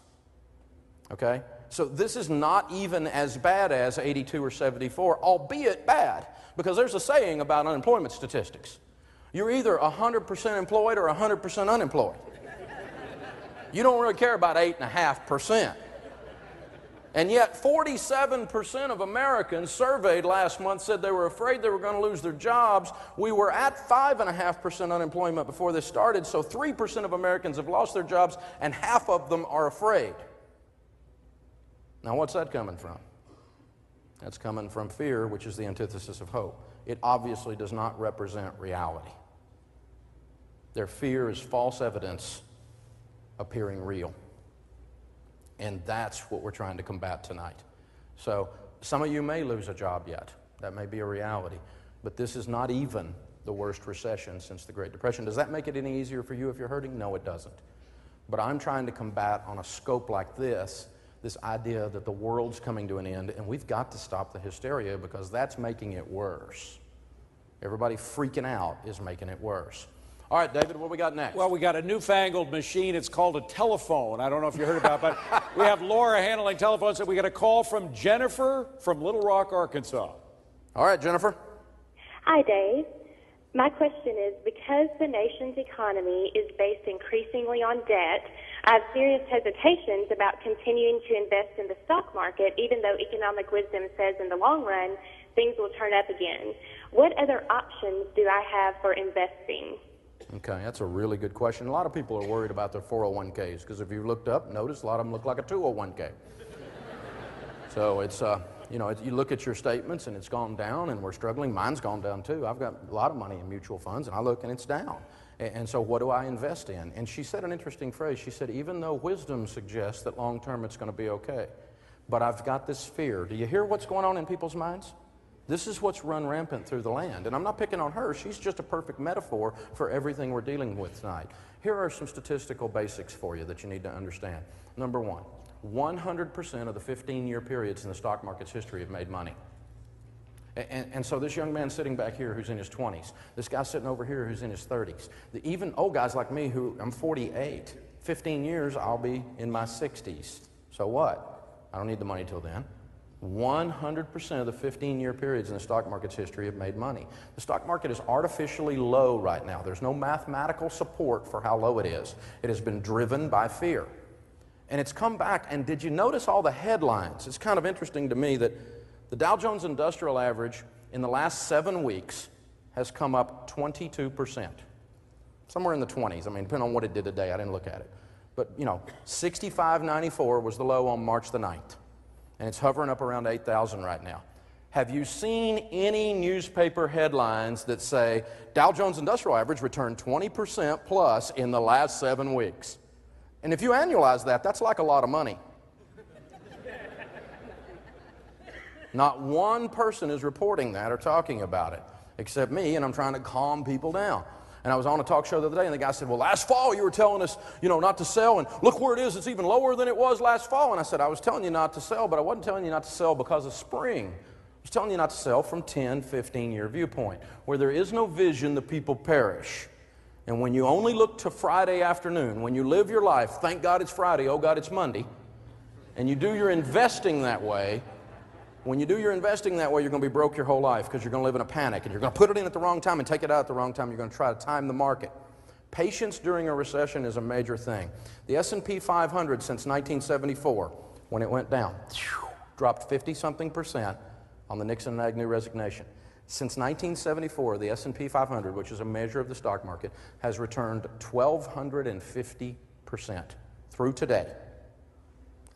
Okay? So this is not even as bad as 82 or 74, albeit bad, because there's a saying about unemployment statistics. You're either 100% employed or 100% unemployed. You don't really care about 8.5%. And yet 47% of Americans surveyed last month said they were afraid they were going to lose their jobs. We were at 5.5% unemployment before this started, so 3% of Americans have lost their jobs, and half of them are afraid. Now, what's that coming from? That's coming from fear, which is the antithesis of hope. It obviously does not represent reality. Their fear is false evidence appearing real. And that's what we're trying to combat tonight. So some of you may lose a job yet. That may be a reality. But this is not even the worst recession since the Great Depression. Does that make it any easier for you if you're hurting? No, it doesn't. But I'm trying to combat on a scope like this idea that the world's coming to an end, and we've got to stop the hysteria because that's making it worse. Everybody freaking out is making it worse. All right, David, what we got next? Well, we got a newfangled machine. It's called a telephone. I don't know if you heard about it, but we have Laura handling telephones, and we got a call from Jennifer from Little Rock, Arkansas. All right, Jennifer. Hi, Dave. My question is, because the nation's economy is based increasingly on debt, I have serious hesitations about continuing to invest in the stock market, even though economic wisdom says in the long run, things will turn up again. What other options do I have for investing? Okay, that's a really good question. A lot of people are worried about their 401ks because if you looked up, notice a lot of them look like a 201k. So it's, you look at your statements and it's gone down and we're struggling. Mine's gone down too. I've got a lot of money in mutual funds and I look and it's down. And so what do I invest in? And she said an interesting phrase. She said, even though wisdom suggests that long term it's going to be okay, but I've got this fear. Do you hear what's going on in people's minds? This is what's run rampant through the land. And I'm not picking on her. She's just a perfect metaphor for everything we're dealing with tonight. Here are some statistical basics for you that you need to understand. Number one, 100% of the 15-year periods in the stock market's history have made money. And so this young man sitting back here who's in his 20s, this guy sitting over here who's in his 30s, even old guys like me who I'm 48, 15 years I'll be in my 60s. So what? I don't need the money till then. 100% of the 15-year periods in the stock market's history have made money. The stock market is artificially low right now. There's no mathematical support for how low it is. It has been driven by fear. And it's come back, and did you notice all the headlines? It's kind of interesting to me that the Dow Jones Industrial Average in the last 7 weeks has come up 22%. Somewhere in the 20s. I mean, depending on what it did today, I didn't look at it. But, 65.94 was the low on March the 9th. And it's hovering up around 8,000 right now. Have you seen any newspaper headlines that say Dow Jones Industrial Average returned 20% plus in the last 7 weeks? And if you annualize that, that's like a lot of money. Not one person is reporting that or talking about it, except me, and I'm trying to calm people down. And I was on a talk show the other day, and the guy said, well, last fall you were telling us, not to sell, and look where it is. It's even lower than it was last fall. And I said, I was telling you not to sell, but I wasn't telling you not to sell because of spring. I was telling you not to sell from 10, 15-year viewpoint. Where there is no vision, the people perish. And when you only look to Friday afternoon, when you live your life, thank God it's Friday, oh God it's Monday, and you do your investing that way, when you do your investing that way, you're going to be broke your whole life because you're going to live in a panic and you're going to put it in at the wrong time and take it out at the wrong time. You're going to try to time the market. Patience during a recession is a major thing. The S&P 500 since 1974, when it went down, dropped 50-something% on the Nixon and Agnew resignation. Since 1974, the S&P 500, which is a measure of the stock market, has returned 1,250% through today.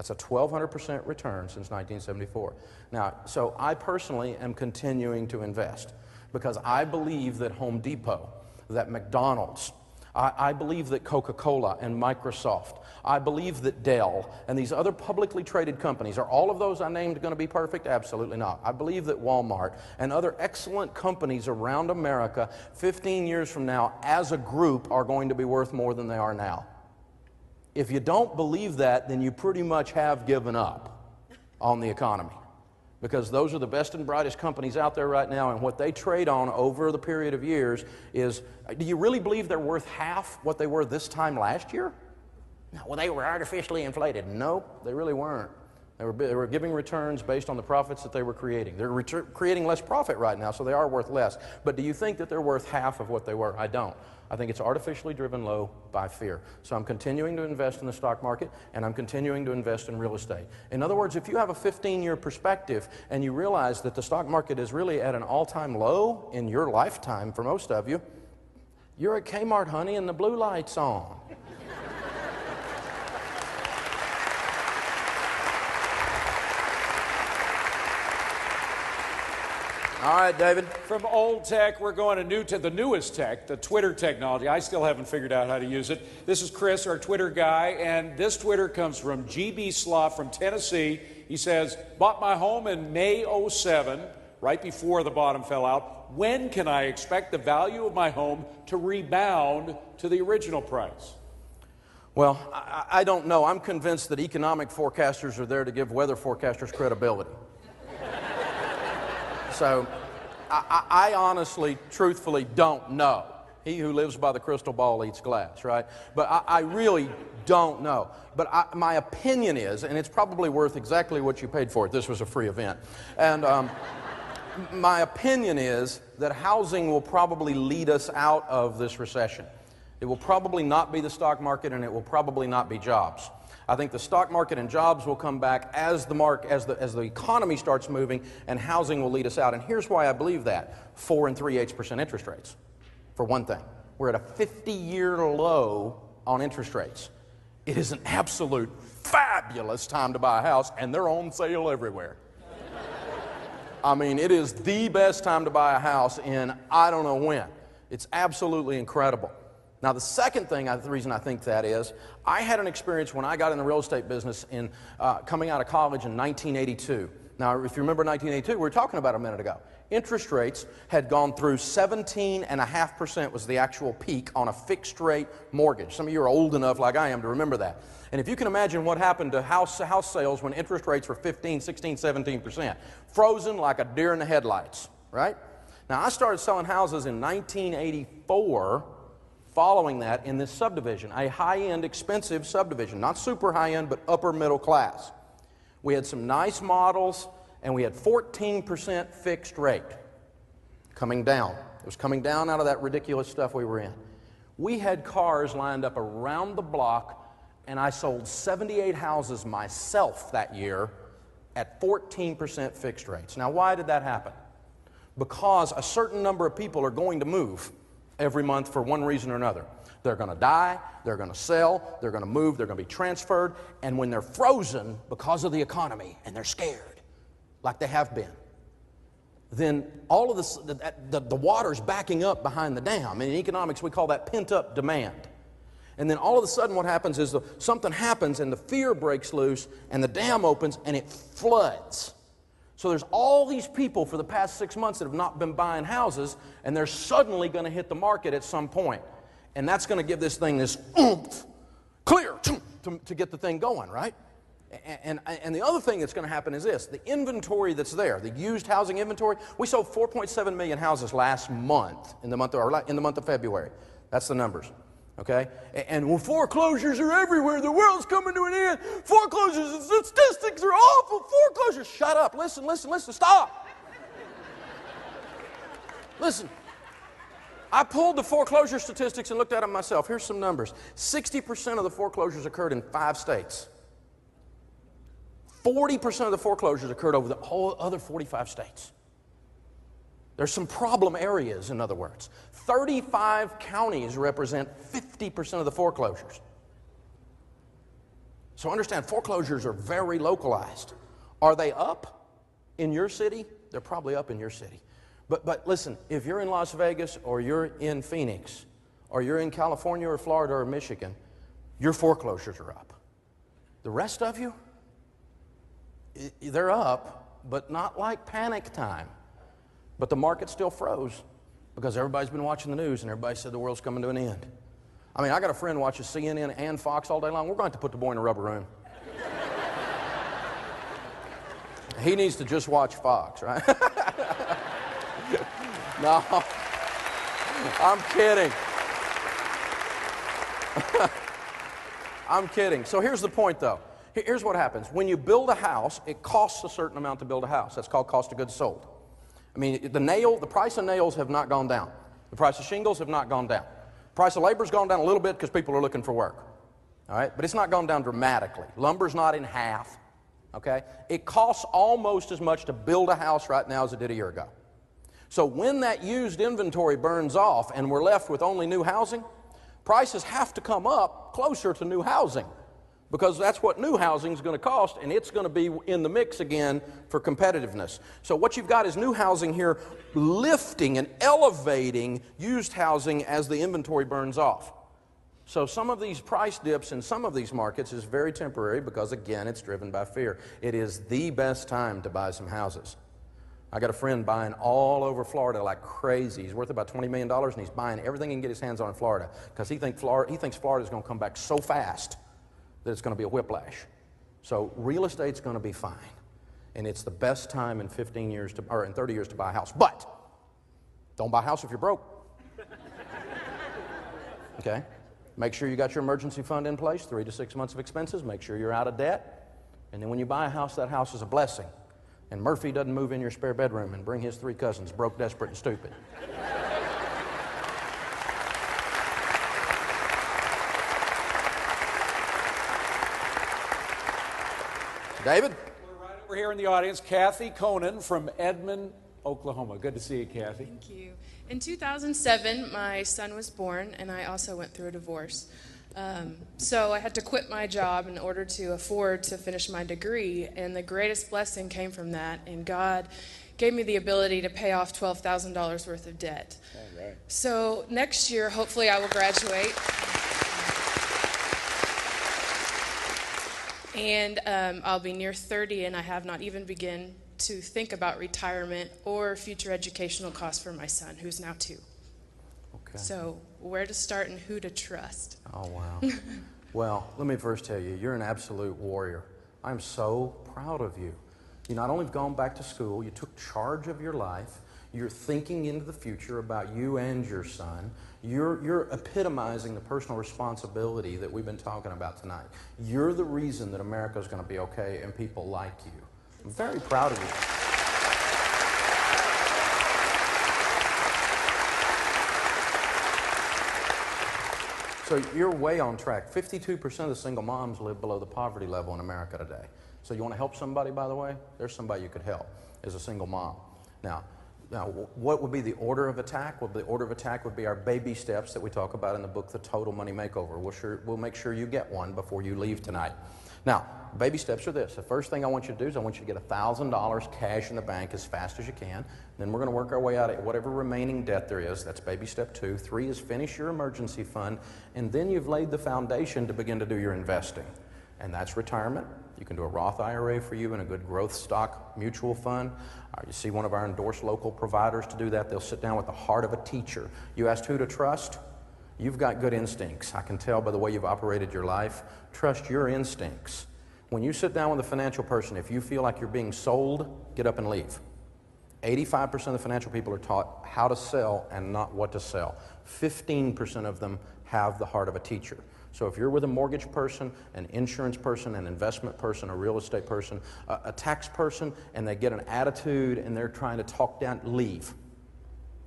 That's a 1,200% return since 1974. Now, so I personally am continuing to invest because I believe that Home Depot, that McDonald's, I believe that Coca-Cola and Microsoft, I believe that Dell and these other publicly traded companies, are all of those I named going to be perfect? Absolutely not. I believe that Walmart and other excellent companies around America 15 years from now as a group are going to be worth more than they are now. If you don't believe that, then you pretty much have given up on the economy, because those are the best and brightest companies out there right now, and what they trade on over the period of years is, do you really believe they're worth half what they were this time last year? No, well, they were artificially inflated. Nope, they really weren't. They were giving returns based on the profits that they were creating. They're creating less profit right now, so they are worth less. But do you think that they're worth half of what they were? I don't. I think it's artificially driven low by fear. So I'm continuing to invest in the stock market, and I'm continuing to invest in real estate. In other words, if you have a 15-year perspective and you realize that the stock market is really at an all-time low in your lifetime for most of you, you're at Kmart, honey, and the blue light's on. All right, David. From old tech, we're going to the newest tech, the Twitter technology. I still haven't figured out how to use it. This is Chris, our Twitter guy, and this Twitter comes from GB Slough from Tennessee. He says, bought my home in May 07, right before the bottom fell out. When can I expect the value of my home to rebound to the original price? Well, I don't know. I'm convinced that economic forecasters are there to give weather forecasters credibility. So, I honestly, truthfully don't know. He who lives by the crystal ball eats glass, right? But I really don't know. But my opinion is, and it's probably worth exactly what you paid for it. This was a free event. And my opinion is that housing will probably lead us out of this recession. It will probably not be the stock market, and it will probably not be jobs. I think the stock market and jobs will come back as the economy starts moving, and housing will lead us out. And here's why I believe that. 4 3/8% interest rates, for one thing. We're at a 50-year low on interest rates. It is an absolute fabulous time to buy a house, and they're on sale everywhere. I mean, it is the best time to buy a house in I don't know when. It's absolutely incredible. Now, the second thing, the reason I think that is, I had an experience when I got in the real estate business coming out of college in 1982. Now, if you remember 1982, we were talking about a minute ago. Interest rates had gone through 17.5% was the actual peak on a fixed rate mortgage. Some of you are old enough like I am to remember that. And if you can imagine what happened to house sales when interest rates were 15, 16, 17%, frozen like a deer in the headlights, right? Now, I started selling houses in 1984. Following that in this subdivision, a high-end, expensive subdivision, not super high-end, but upper middle class. We had some nice models, and we had 14% fixed rate coming down. It was coming down out of that ridiculous stuff we were in. We had cars lined up around the block, and I sold 78 houses myself that year at 14% fixed rates. Now, why did that happen? Because a certain number of people are going to move every month for one reason or another. They're going to die, they're going to sell, they're going to move, they're going to be transferred, and when they're frozen because of the economy and they're scared, like they have been, then all of this, the water's backing up behind the dam. In economics, we call that pent-up demand. And then all of a sudden what happens is something happens and the fear breaks loose and the dam opens and it floods. So there's all these people for the past 6 months that have not been buying houses, and they're suddenly going to hit the market at some point. And that's going to give this thing this oomph, clear, to get the thing going, right? And the other thing that's going to happen is this. The inventory that's there, the used housing inventory, we sold 4.7 million houses last month, in the month of February. That's the numbers. Okay? And when foreclosures are everywhere, the world's coming to an end. Foreclosures and statistics are awful. Foreclosures. Shut up. Listen, stop. Listen. I pulled the foreclosure statistics and looked at them myself. Here's some numbers. 60% of the foreclosures occurred in 5 states. 40% of the foreclosures occurred over the whole other 45 states. There's some problem areas, in other words. 35 counties represent 50% of the foreclosures. So understand, foreclosures are very localized. Are they up in your city? They're probably up in your city. But listen, if you're in Las Vegas or you're in Phoenix or you're in California or Florida or Michigan, your foreclosures are up. The rest of you, they're up, but not like panic time. But the market still froze because everybody's been watching the news and everybody said the world's coming to an end. I mean, I got a friend watches CNN and Fox all day long. We're going to have to put the boy in a rubber room. He needs to just watch Fox, right? No, I'm kidding. I'm kidding. So here's the point, though. Here's what happens. When you build a house, it costs a certain amount to build a house. That's called cost of goods sold. I mean, the price of nails have not gone down. The price of shingles have not gone down. The price of labor's gone down a little bit because people are looking for work. All right? But it's not gone down dramatically. Lumber's not in half. Okay? It costs almost as much to build a house right now as it did a year ago. So when that used inventory burns off and we're left with only new housing, prices have to come up closer to new housing because that's what new housing is going to cost, and it's going to be in the mix again for competitiveness. So what you've got is new housing here lifting and elevating used housing as the inventory burns off. So some of these price dips in some of these markets is very temporary because, again, it's driven by fear. It is the best time to buy some houses. I got a friend buying all over Florida like crazy. He's worth about $20 million, and he's buying everything he can get his hands on in Florida because he thinks Florida is going to come back so fast that it's going to be a whiplash. So real estate's going to be fine, and it's the best time in 15 years or in 30 years to buy a house. But don't buy a house if you're broke. Okay? Make sure you got your emergency fund in place, 3 to 6 months of expenses. Make sure you're out of debt. And then when you buy a house, that house is a blessing. And Murphy doesn't move in your spare bedroom and bring his 3 cousins, broke, desperate, and stupid. David? We're right over here in the audience. Kathy Conan from Edmond, Oklahoma. Good to see you, Kathy. Thank you. In 2007, my son was born, and I also went through a divorce. So I had to quit my job in order to afford to finish my degree, and the greatest blessing came from that, and God gave me the ability to pay off $12,000 worth of debt. All right. So next year, hopefully I will graduate. And I'll be near 30, and I have not even begun to think about retirement or future educational costs for my son, who's now 2. Okay. So where to start and who to trust? Oh, wow. Well, let me first tell you, you're an absolute warrior. I'm so proud of you. You not only have gone back to school, you took charge of your life. You're thinking into the future about you and your son. You're epitomizing the personal responsibility that we've been talking about tonight. You're the reason that America is going to be okay and people like you. I'm very proud of you. So you're way on track. 52% of the single moms live below the poverty level in America today. So you want to help somebody, by the way? There's somebody you could help as a single mom. Now, what would be the order of attack? Well, the order of attack would be our baby steps that we talk about in the book, The Total Money Makeover. We'll make sure you get one before you leave tonight. Now, baby steps are this. The first thing I want you to do is I want you to get $1,000 cash in the bank as fast as you can. Then we're going to work our way out of whatever remaining debt there is. That's baby step 2. 3 is finish your emergency fund. And then you've laid the foundation to begin to do your investing. And that's retirement. You can do a Roth IRA for you and a good growth stock mutual fund. You see one of our endorsed local providers to do that. They'll sit down with the heart of a teacher. You asked who to trust? You've got good instincts. I can tell by the way you've operated your life. Trust your instincts. When you sit down with a financial person, if you feel like you're being sold, get up and leave. 85% of the financial people are taught how to sell and not what to sell. 15% of them have the heart of a teacher. So if you're with a mortgage person, an insurance person, an investment person, a real estate person, a tax person, and they get an attitude and they're trying to talk down, leave.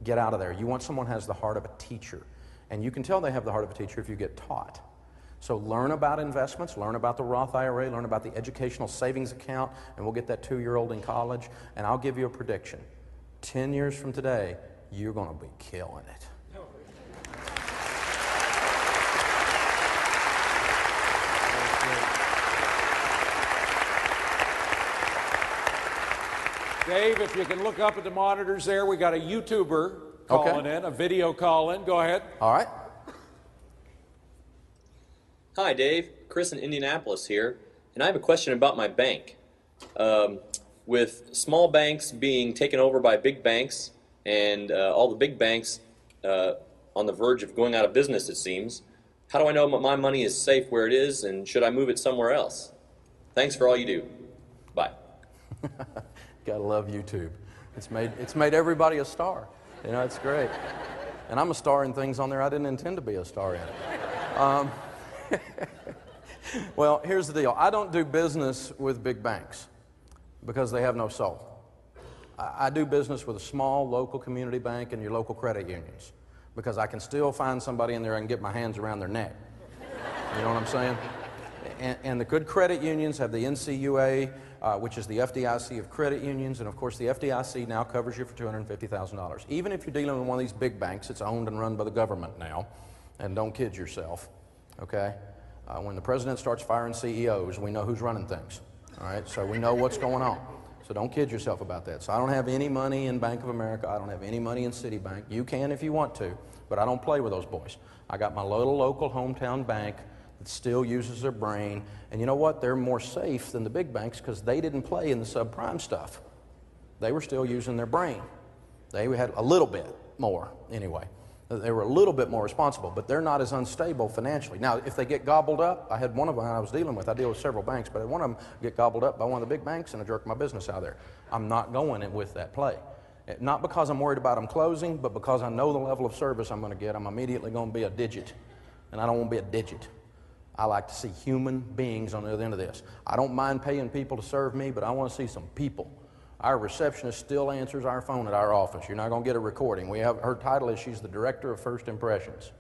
Get out of there. You want someone who has the heart of a teacher. And you can tell they have the heart of a teacher if you get taught. So learn about investments, learn about the Roth IRA, learn about the educational savings account, and we'll get that 2-year-old in college. And I'll give you a prediction. 10 years from today, you're going to be killing it. Dave, if you can look up at the monitors there, we got a YouTuber calling in, a video call in. Go ahead. All right. Hi, Dave. Chris in Indianapolis here, and I have a question about my bank. With small banks being taken over by big banks and all the big banks on the verge of going out of business, it seems, how do I know my money is safe where it is, and should I move it somewhere else? Thanks for all you do. Bye. Gotta love YouTube. It's made everybody a star. You know, it's great. And I'm a star in things on there I didn't intend to be a star in. Well, here's the deal. I don't do business with big banks because they have no soul. I do business with a small local community bank and your local credit unions because I can still find somebody in there I can get my hands around their neck. You know what I'm saying? And the good credit unions have the NCUA, which is the FDIC of credit unions, and of course the FDIC now covers you for $250,000. Even if you're dealing with one of these big banks, it's owned and run by the government now, and don't kid yourself, okay? When the president starts firing CEOs, we know who's running things, all right? So we know what's going on. So don't kid yourself about that. So I don't have any money in Bank of America. I don't have any money in Citibank. You can if you want to, but I don't play with those boys. I got my little local hometown bank that still uses their brain. And you know what? They're more safe than the big banks because they didn't play in the subprime stuff. They were still using their brain. They had a little bit more, anyway. They were a little bit more responsible, but they're not as unstable financially. Now, if they get gobbled up, I had one of them I was dealing with. I deal with several banks, but I had one of them get gobbled up by one of the big banks, and I jerked my business out of there. I'm not going in with that play. Not because I'm worried about them closing, but because I know the level of service I'm going to get. I'm immediately going to be a digit, and I don't want to be a digit. I like to see human beings on the other end of this. I don't mind paying people to serve me, but I want to see some people. Our receptionist still answers our phone at our office. You're not going to get a recording. Her title is she's the Director of First Impressions.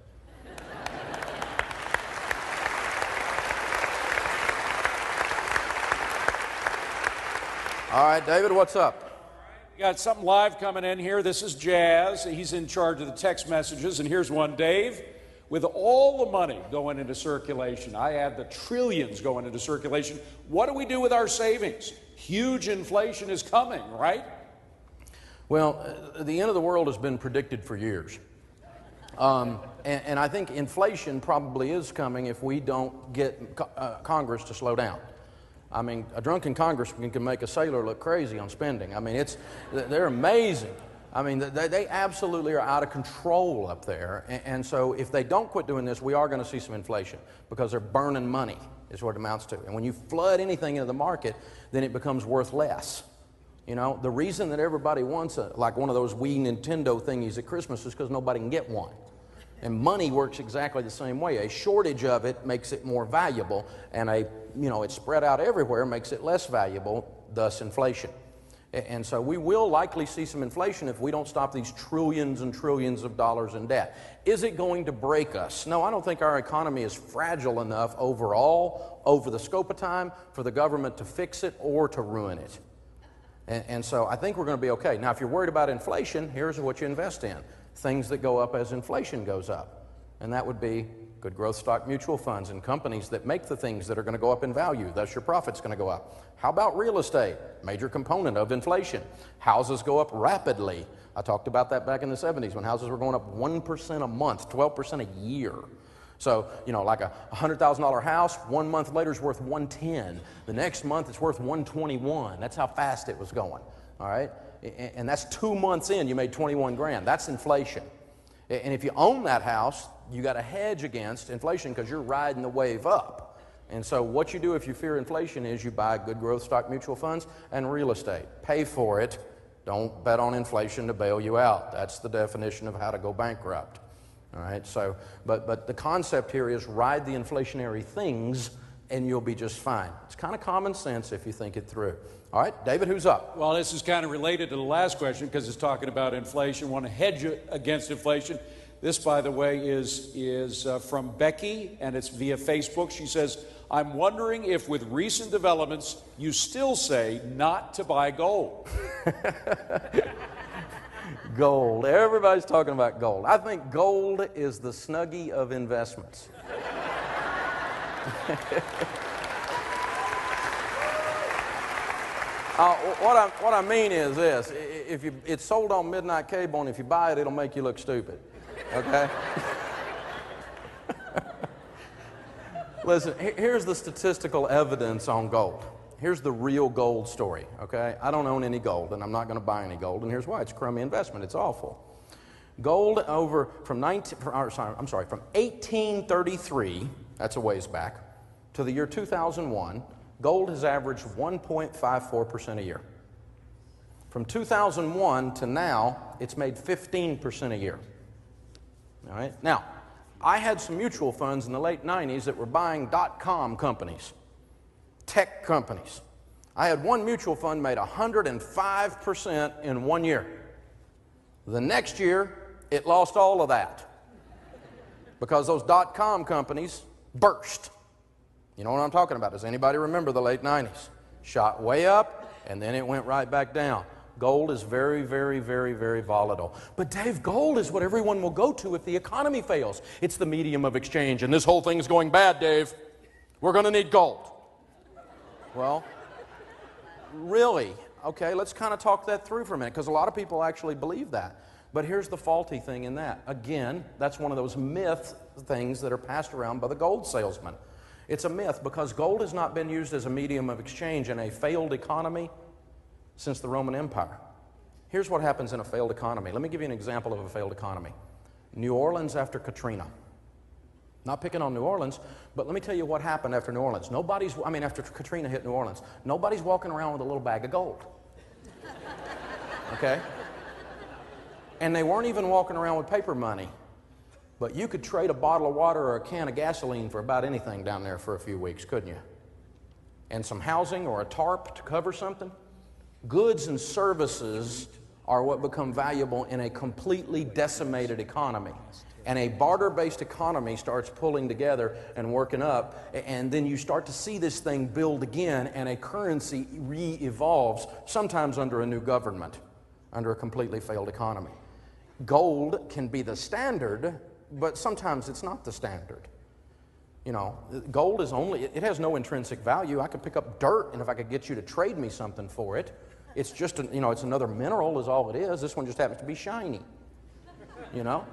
All right, David, what's up? We got something live coming in here. This is Jazz. He's in charge of the text messages, and here's one. Dave, with all the money going into circulation, I add the trillions going into circulation, what do we do with our savings? Huge inflation is coming, right? Well, the end of the world has been predicted for years. And I think inflation probably is coming if we don't get Congress to slow down. I mean, a drunken congressman can make a sailor look crazy on spending. I mean, they're amazing. I mean, they absolutely are out of control up there. And so if they don't quit doing this, we are going to see some inflation because they're burning money is what it amounts to. And when you flood anything into the market, then it becomes worth less. You know, the reason that everybody wants like one of those Wii Nintendo thingies at Christmas is because nobody can get one. And money works exactly the same way. A shortage of it makes it more valuable, and it's spread out everywhere makes it less valuable, thus inflation. And so we will likely see some inflation if we don't stop these trillions and trillions of dollars in debt. Is it going to break us? No, I don't think our economy is fragile enough overall, over the scope of time, for the government to fix it or to ruin it. And so I think we're going to be okay. Now, if you're worried about inflation, here's what you invest in. Things that go up as inflation goes up. And that would be good growth stock mutual funds and companies that make the things that are going to go up in value. Thus, your profit's going to go up. How about real estate? Major component of inflation. Houses go up rapidly. I talked about that back in the 70s when houses were going up 1% a month, 12% a year. So, like a $100,000 house, 1 month later is worth $110. The next month it's worth $121. That's how fast it was going, all right? And that's 2 months in, you made 21 grand. That's inflation. And if you own that house, you got to hedge against inflation because you're riding the wave up. And so what you do if you fear inflation is you buy good growth stock mutual funds and real estate. Pay for it. Don't bet on inflation to bail you out. That's the definition of how to go bankrupt. All right, so, but the concept here is ride the inflationary things and you'll be just fine. It's kind of common sense if you think it through. All right, David, who's up? Well, this is kind of related to the last question because it's talking about inflation. Want to hedge against inflation. This, by the way, is from Becky, and it's via Facebook. She says, I'm wondering if with recent developments, you still say not to buy gold. Gold. Everybody's talking about gold. I think gold is the Snuggie of investments. What I mean is this: it's sold on midnight cable, and if you buy it, it'll make you look stupid. Okay. Listen, here's the statistical evidence on gold. Here's the real gold story, okay? I don't own any gold, and I'm not going to buy any gold, and here's why. It's a crummy investment. It's awful. Gold from 1833, that's a ways back, to the year 2001, gold has averaged 1.54% a year. From 2001 to now, it's made 15% a year. All right? Now, I had some mutual funds in the late 90s that were buying .com companies, tech companies. I had one mutual fund made 105% in 1 year. The next year, it lost all of that because those .com companies burst. You know what I'm talking about? Does anybody remember the late 90s? Shot way up, and then it went right back down. Gold is very, very, very, very volatile. But Dave, gold is what everyone will go to if the economy fails. It's the medium of exchange, and this whole thing's going bad, Dave. We're going to need gold. Well, really? Okay, let's kind of talk that through for a minute, because a lot of people actually believe that. But here's the faulty thing in that. Again, that's one of those myth things that are passed around by the gold salesman. It's a myth because gold has not been used as a medium of exchange in a failed economy since the Roman Empire. Here's what happens in a failed economy. Let me give you an example of a failed economy. New Orleans after Katrina. Not picking on New Orleans, but let me tell you what happened after New Orleans. After Katrina hit New Orleans, nobody's walking around with a little bag of gold. Okay? And they weren't even walking around with paper money. But you could trade a bottle of water or a can of gasoline for about anything down there for a few weeks, couldn't you? And some housing or a tarp to cover something. Goods and services are what become valuable in a completely decimated economy. And a barter-based economy starts pulling together and working up, and then you start to see this thing build again, and a currency re-evolves, sometimes under a new government, under a completely failed economy. Gold can be the standard, but sometimes it's not the standard. You know, gold is it has no intrinsic value. I could pick up dirt, and if I could get you to trade me something for it, it's just, it's another mineral is all it is. This one just happens to be shiny, you know?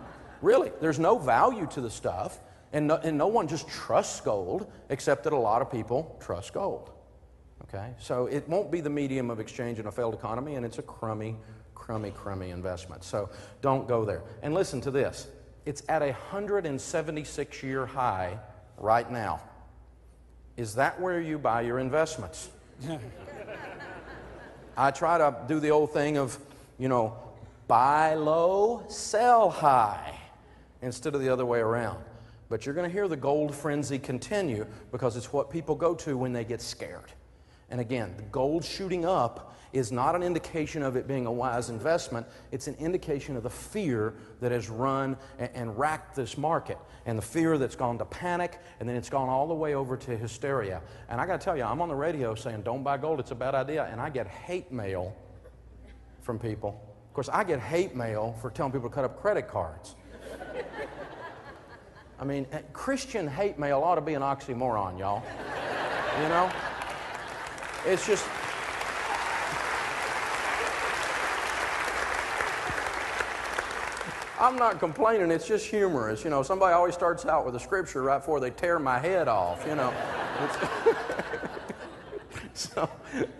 Really, there's no value to the stuff, and no one just trusts gold, except that a lot of people trust gold, okay? So it won't be the medium of exchange in a failed economy, and it's a crummy investment. So don't go there. And listen to this. It's at a 176-year high right now. Is that where you buy your investments? I try to do the old thing of, buy low, sell high, instead of the other way around. But you're going to hear the gold frenzy continue because it's what people go to when they get scared. And again, the gold shooting up is not an indication of it being a wise investment. It's an indication of the fear that has run and racked this market, and the fear that's gone to panic, and then it's gone all the way over to hysteria. And I got to tell you, I'm on the radio saying, don't buy gold, it's a bad idea, and I get hate mail from people. Of course, I get hate mail for telling people to cut up credit cards. I mean, Christian hate mail ought to be an oxymoron, y'all. You know? It's just... I'm not complaining, it's just humorous. Somebody always starts out with a scripture right before they tear my head off, So,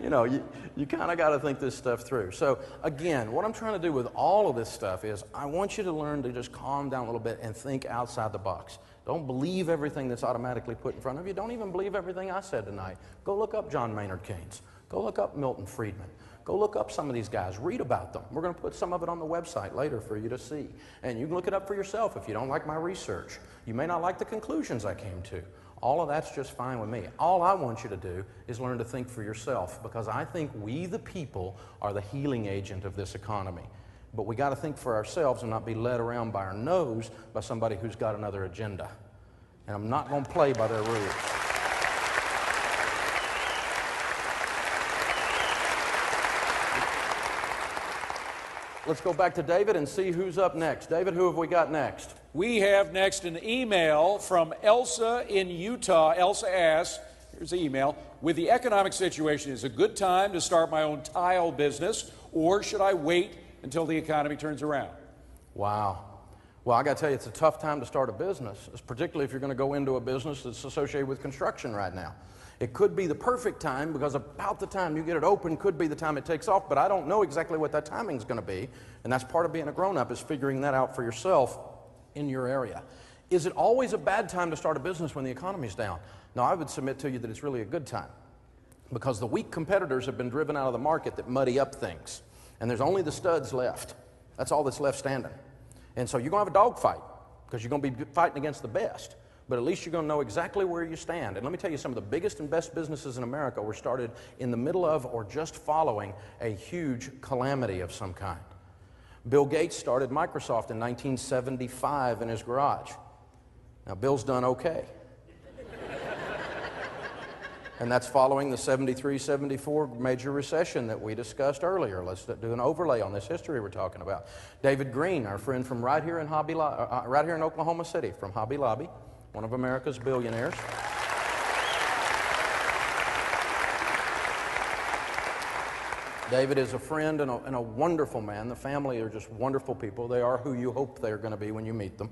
you kind of got to think this stuff through. So, again, what I'm trying to do with all of this stuff is I want you to learn to just calm down a little bit and think outside the box. Don't believe everything that's automatically put in front of you. Don't even believe everything I said tonight. Go look up John Maynard Keynes. Go look up Milton Friedman. Go look up some of these guys. Read about them. We're going to put some of it on the website later for you to see. And you can look it up for yourself if you don't like my research. You may not like the conclusions I came to. All of that's just fine with me. All I want you to do is learn to think for yourself, because I think we, the people, are the healing agent of this economy. But we got to think for ourselves and not be led around by our nose by somebody who's got another agenda. And I'm not going to play by their rules. Let's go back to David and see who's up next. David, who have we got next? We have next an email from Elsa in Utah. Elsa asks, here's the email, with the economic situation, is it a good time to start my own tile business, or should I wait until the economy turns around? Wow. Well, I got to tell you, it's a tough time to start a business, particularly if you're going to go into a business that's associated with construction right now. It could be the perfect time, because about the time you get it open could be the time it takes off, but I don't know exactly what that timing is going to be, and that's part of being a grown-up, is figuring that out for yourself in your area. Is it always a bad time to start a business when the economy's down? No, I would submit to you that it's really a good time, because the weak competitors have been driven out of the market that muddy up things, and there's only the studs left. That's all that's left standing. And so you're going to have a dogfight, because you're going to be fighting against the best. But at least you're going to know exactly where you stand. And let me tell you, some of the biggest and best businesses in America were started in the middle of or just following a huge calamity of some kind. Bill Gates started Microsoft in 1975 in his garage. Now, Bill's done okay. And that's following the 73-74 major recession that we discussed earlier. Let's do an overlay on this history we're talking about. David Green, our friend from right here in Oklahoma City, from Hobby Lobby, one of America's billionaires. David is a friend and a wonderful man. The family are just wonderful people. They are who you hope they're going to be when you meet them.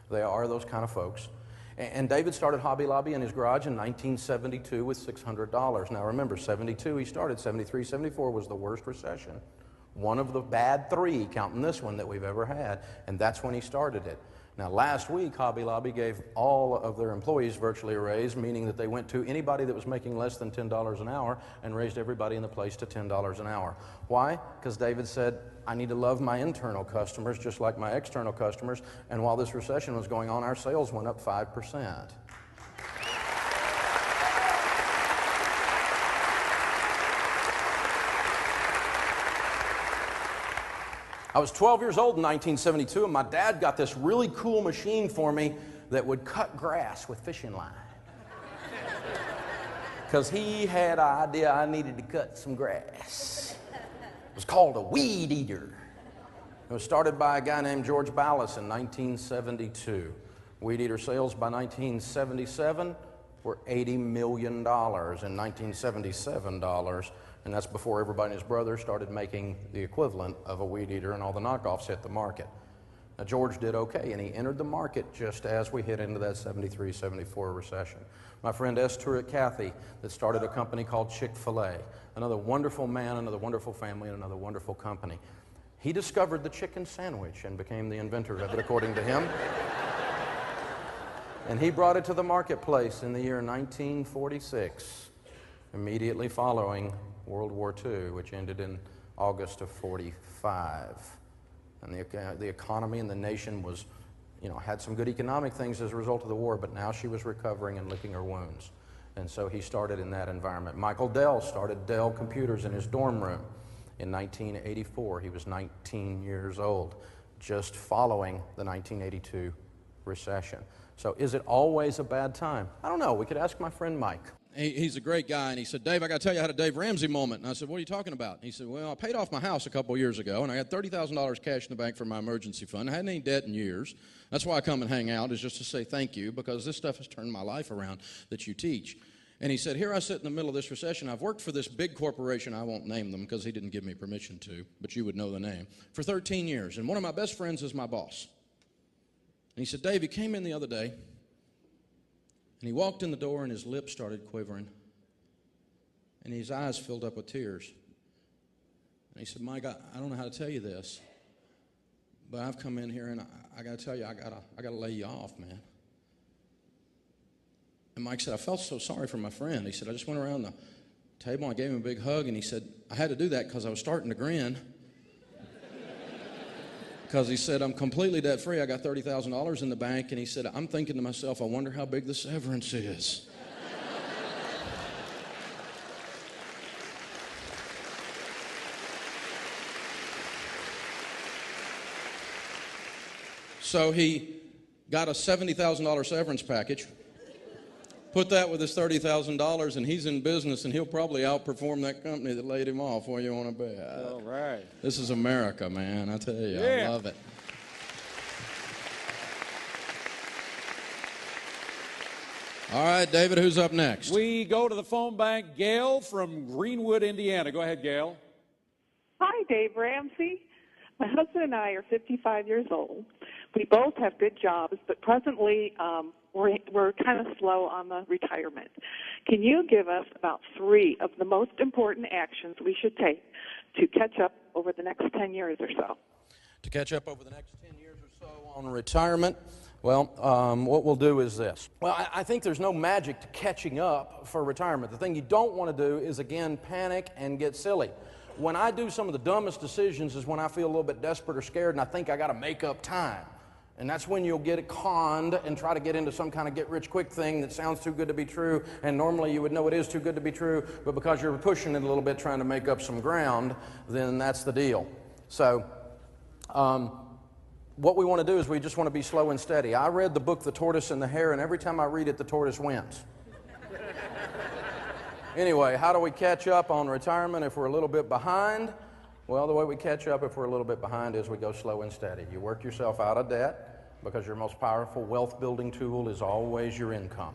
They are those kind of folks. And David started Hobby Lobby in his garage in 1972 with $600. Now remember, 72 he started, 73, 74 was the worst recession. One of the bad three, counting this one, that we've ever had, and that's when he started it. Now last week, Hobby Lobby gave all of their employees virtually a raise, meaning that they went to anybody that was making less than $10 an hour and raised everybody in the place to $10 an hour. Why? Because David said, I need to love my internal customers just like my external customers, and while this recession was going on, our sales went up 5%. I was 12 years old in 1972, and my dad got this really cool machine for me that would cut grass with fishing line. Because he had an idea I needed to cut some grass. It was called a weed eater. It was started by a guy named George Ballas in 1972. Weed eater sales by 1977 were $80 million in 1977 dollars. And that's before everybody and his brother started making the equivalent of a weed eater, and all the knockoffs hit the market. Now, George did okay, and he entered the market just as we hit into that 73, 74 recession. My friend Esther Cathy, that started a company called Chick-fil-A, another wonderful man, another wonderful family, and another wonderful company. He discovered the chicken sandwich and became the inventor of it, according to him. And he brought it to the marketplace in the year 1946, immediately following World War II, which ended in August of 45. And the economy in the nation was, had some good economic things as a result of the war, but now she was recovering and licking her wounds. And so he started in that environment. Michael Dell started Dell Computers in his dorm room in 1984. He was 19 years old, just following the 1982 recession. So is it always a bad time? I don't know. We could ask my friend Mike. He's a great guy, and he said, Dave, I got to tell you, I had a Dave Ramsey moment. And I said, what are you talking about? And he said, well, I paid off my house a couple of years ago, and I had $30,000 cash in the bank for my emergency fund. I hadn't any debt in years. That's why I come and hang out, is just to say thank you, because this stuff has turned my life around that you teach. And he said, here I sit in the middle of this recession. I've worked for this big corporation. I won't name them because he didn't give me permission to, but you would know the name, for 13 years. And one of my best friends is my boss. And he said, Dave, he came in the other day, and he walked in the door, and his lips started quivering. And his eyes filled up with tears. And he said, Mike, I don't know how to tell you this, but I've come in here and I got to tell you, I gotta lay you off, man. And Mike said, I felt so sorry for my friend. He said, I just went around the table and I gave him a big hug, and he said, I had to do that because I was starting to grin. Because he said, I'm completely debt-free. I got $30,000 in the bank. And he said, I'm thinking to myself, I wonder how big the severance is. So he got a $70,000 severance package, put that with his $30,000, and he's in business, and he'll probably outperform that company that laid him off. What do you want to bet? All right. This is America, man. I tell you, Yeah. I love it. All right, David, who's up next? We go to the phone bank. Gail from Greenwood, Indiana. Go ahead, Gail. Hi, Dave Ramsey. My husband and I are 55 years old. We both have good jobs, but presently we're kind of slow on the retirement. Can you give us about 3 of the most important actions we should take to catch up over the next 10 years or so? To catch up over the next 10 years or so on retirement? Well, what we'll do is this. Well, I think there's no magic to catching up for retirement. The thing you don't want to do is, again, panic and get silly. When I do some of the dumbest decisions is when I feel a little bit desperate or scared and I think I got to make up time. And that's when you'll get conned and try to get into some kind of get-rich-quick thing that sounds too good to be true, and normally you would know it is too good to be true, but because you're pushing it a little bit trying to make up some ground, then that's the deal. So what we want to do is we just want to be slow and steady. I read the book The Tortoise and the Hare, and every time I read it, the tortoise wins. Anyway, how do we catch up on retirement if we're a little bit behind? Well, the way we catch up if we're a little bit behind is we go slow and steady. You work yourself out of debt because your most powerful wealth-building tool is always your income.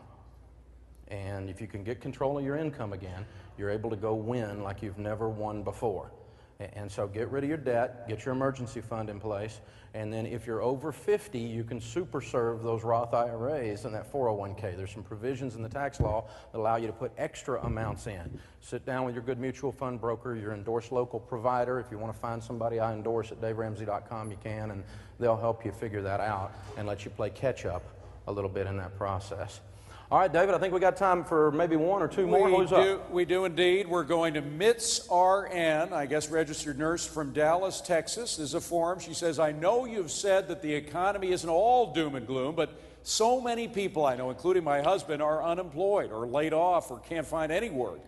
And if you can get control of your income again, you're able to go win like you've never won before. And so get rid of your debt, get your emergency fund in place, and then if you're over 50, you can super serve those Roth IRAs and that 401k. There's some provisions in the tax law that allow you to put extra amounts in. Sit down with your good mutual fund broker, your endorsed local provider. If you want to find somebody I endorse at DaveRamsey.com, you can, and they'll help you figure that out and let you play catch up a little bit in that process. All right, David, I think we got time for maybe 1 or 2 more. Who's up? We do indeed. We're going to Mitz RN, I guess registered nurse from Dallas, Texas. There's a form. She says, I know you've said that the economy isn't all doom and gloom, but so many people I know, including my husband, are unemployed or laid off or can't find any work.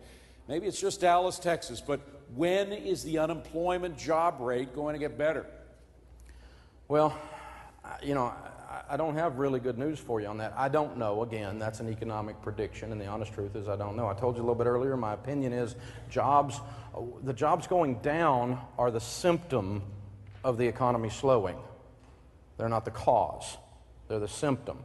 Maybe it's just Dallas, Texas, but when is the unemployment job rate going to get better? Well, you know, I don't have really good news for you on that. I don't know. Again, that's an economic prediction, and the honest truth is I don't know. I told you a little bit earlier, my opinion is the jobs going down are the symptom of the economy slowing. They're not the cause. They're the symptom.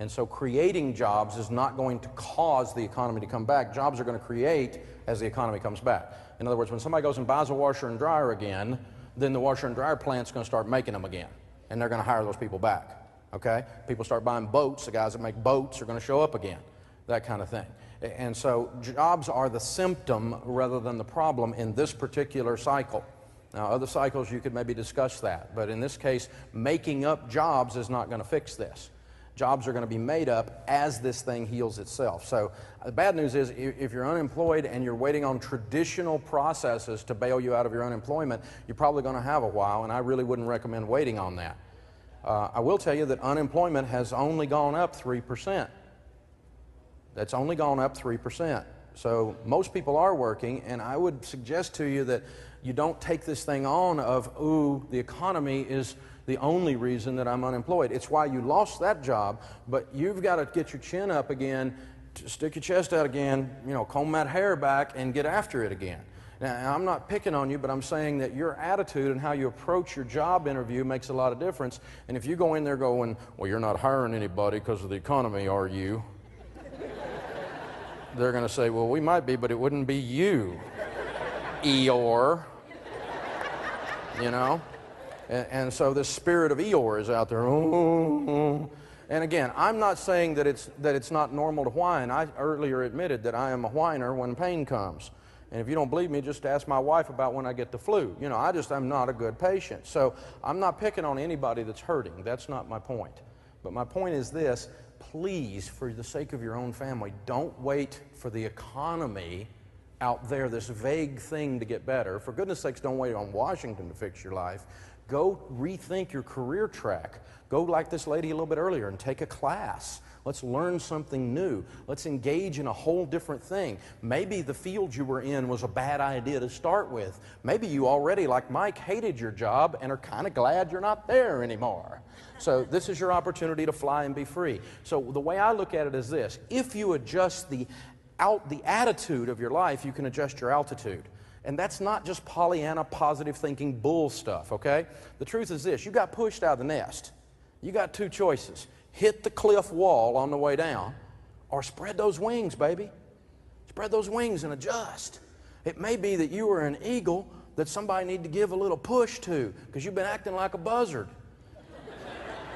And so creating jobs is not going to cause the economy to come back. Jobs are going to create as the economy comes back. In other words, when somebody goes and buys a washer and dryer again, then the washer and dryer plant's going to start making them again, and they're going to hire those people back. Okay? People start buying boats. The guys that make boats are going to show up again, that kind of thing. And so jobs are the symptom rather than the problem in this particular cycle. Now, other cycles you could maybe discuss that, but in this case, making up jobs is not going to fix this. Jobs are going to be made up as this thing heals itself. So the bad news is if you're unemployed and you're waiting on traditional processes to bail you out of your unemployment, you're probably going to have a while, and I really wouldn't recommend waiting on that. I will tell you that unemployment has only gone up 3%. That's only gone up 3%. So most people are working, and I would suggest to you that you don't take this thing on of, ooh, the economy is the only reason that I'm unemployed. It's why you lost that job, but you've got to get your chin up again, stick your chest out again, you know, comb that hair back and get after it again. Now, I'm not picking on you, but I'm saying that your attitude and how you approach your job interview makes a lot of difference. And if you go in there going, well, you're not hiring anybody because of the economy, are you? They're going to say, well, we might be, but it wouldn't be you, Eeyore. You know? And so this spirit of Eeyore is out there. And again, I'm not saying that it's not normal to whine. I earlier admitted that I am a whiner when pain comes. And if you don't believe me, just ask my wife about when I get the flu. You know, I'm not a good patient. So I'm not picking on anybody that's hurting. That's not my point. But my point is this: please, for the sake of your own family, don't wait for the economy out there, this vague thing, to get better. For goodness sakes, don't wait on Washington to fix your life. Go rethink your career track. Go like this lady a little bit earlier and take a class. Let's learn something new. Let's engage in a whole different thing. Maybe the field you were in was a bad idea to start with. Maybe you already, like Mike, hated your job and are kind of glad you're not there anymore. So this is your opportunity to fly and be free. So the way I look at it is this: if you adjust the attitude of your life, you can adjust your altitude. And that's not just Pollyanna positive thinking bull stuff, okay? The truth is this: you got pushed out of the nest. You got two choices: hit the cliff wall on the way down, Or spread those wings, baby. Spread those wings and adjust. It may be that you are an eagle that somebody need to give a little push to because you've been acting like a buzzard.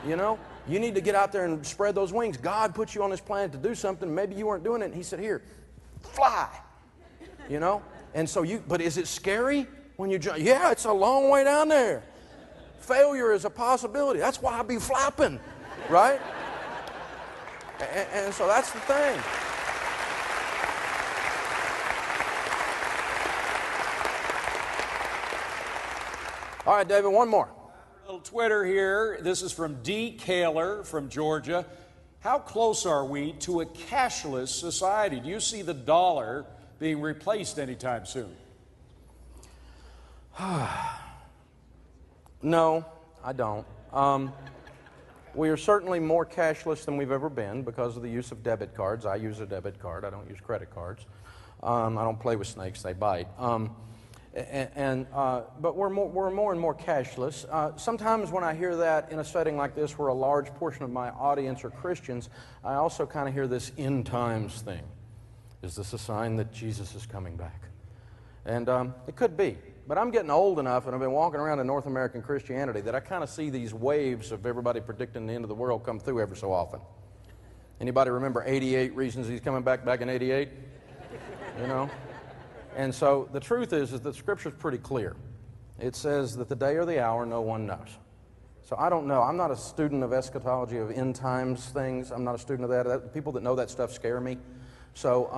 You know? You need to get out there and spread those wings. God put you on this planet to do something. Maybe you weren't doing it, and He said, here, fly. You know? And so but is it scary when you jump? Yeah, it's a long way down there. Failure is a possibility. That's why I be flapping, right? And so that's the thing. All right, David, one more. A little Twitter here. This is from D. Kaler from Georgia. How close are we to a cashless society? Do you see the dollar being replaced anytime soon? No, I don't. We are certainly more cashless than we've ever been because of the use of debit cards. I use a debit card. I don't use credit cards. I don't play with snakes. They bite. But we're more and more cashless. Sometimes when I hear that in a setting like this where a large portion of my audience are Christians, I also kind of hear this end times thing. Is this a sign that Jesus is coming back? And it could be. But I'm getting old enough, and I've been walking around in North American Christianity, that I kind of see these waves of everybody predicting the end of the world come through every so often. Anybody remember 88 reasons he's coming back in 88? You know? And so the truth is that Scripture's pretty clear. It says that the day or the hour no one knows. So I don't know. I'm not a student of eschatology, of end times things. I'm not a student of that. People that know that stuff scare me. So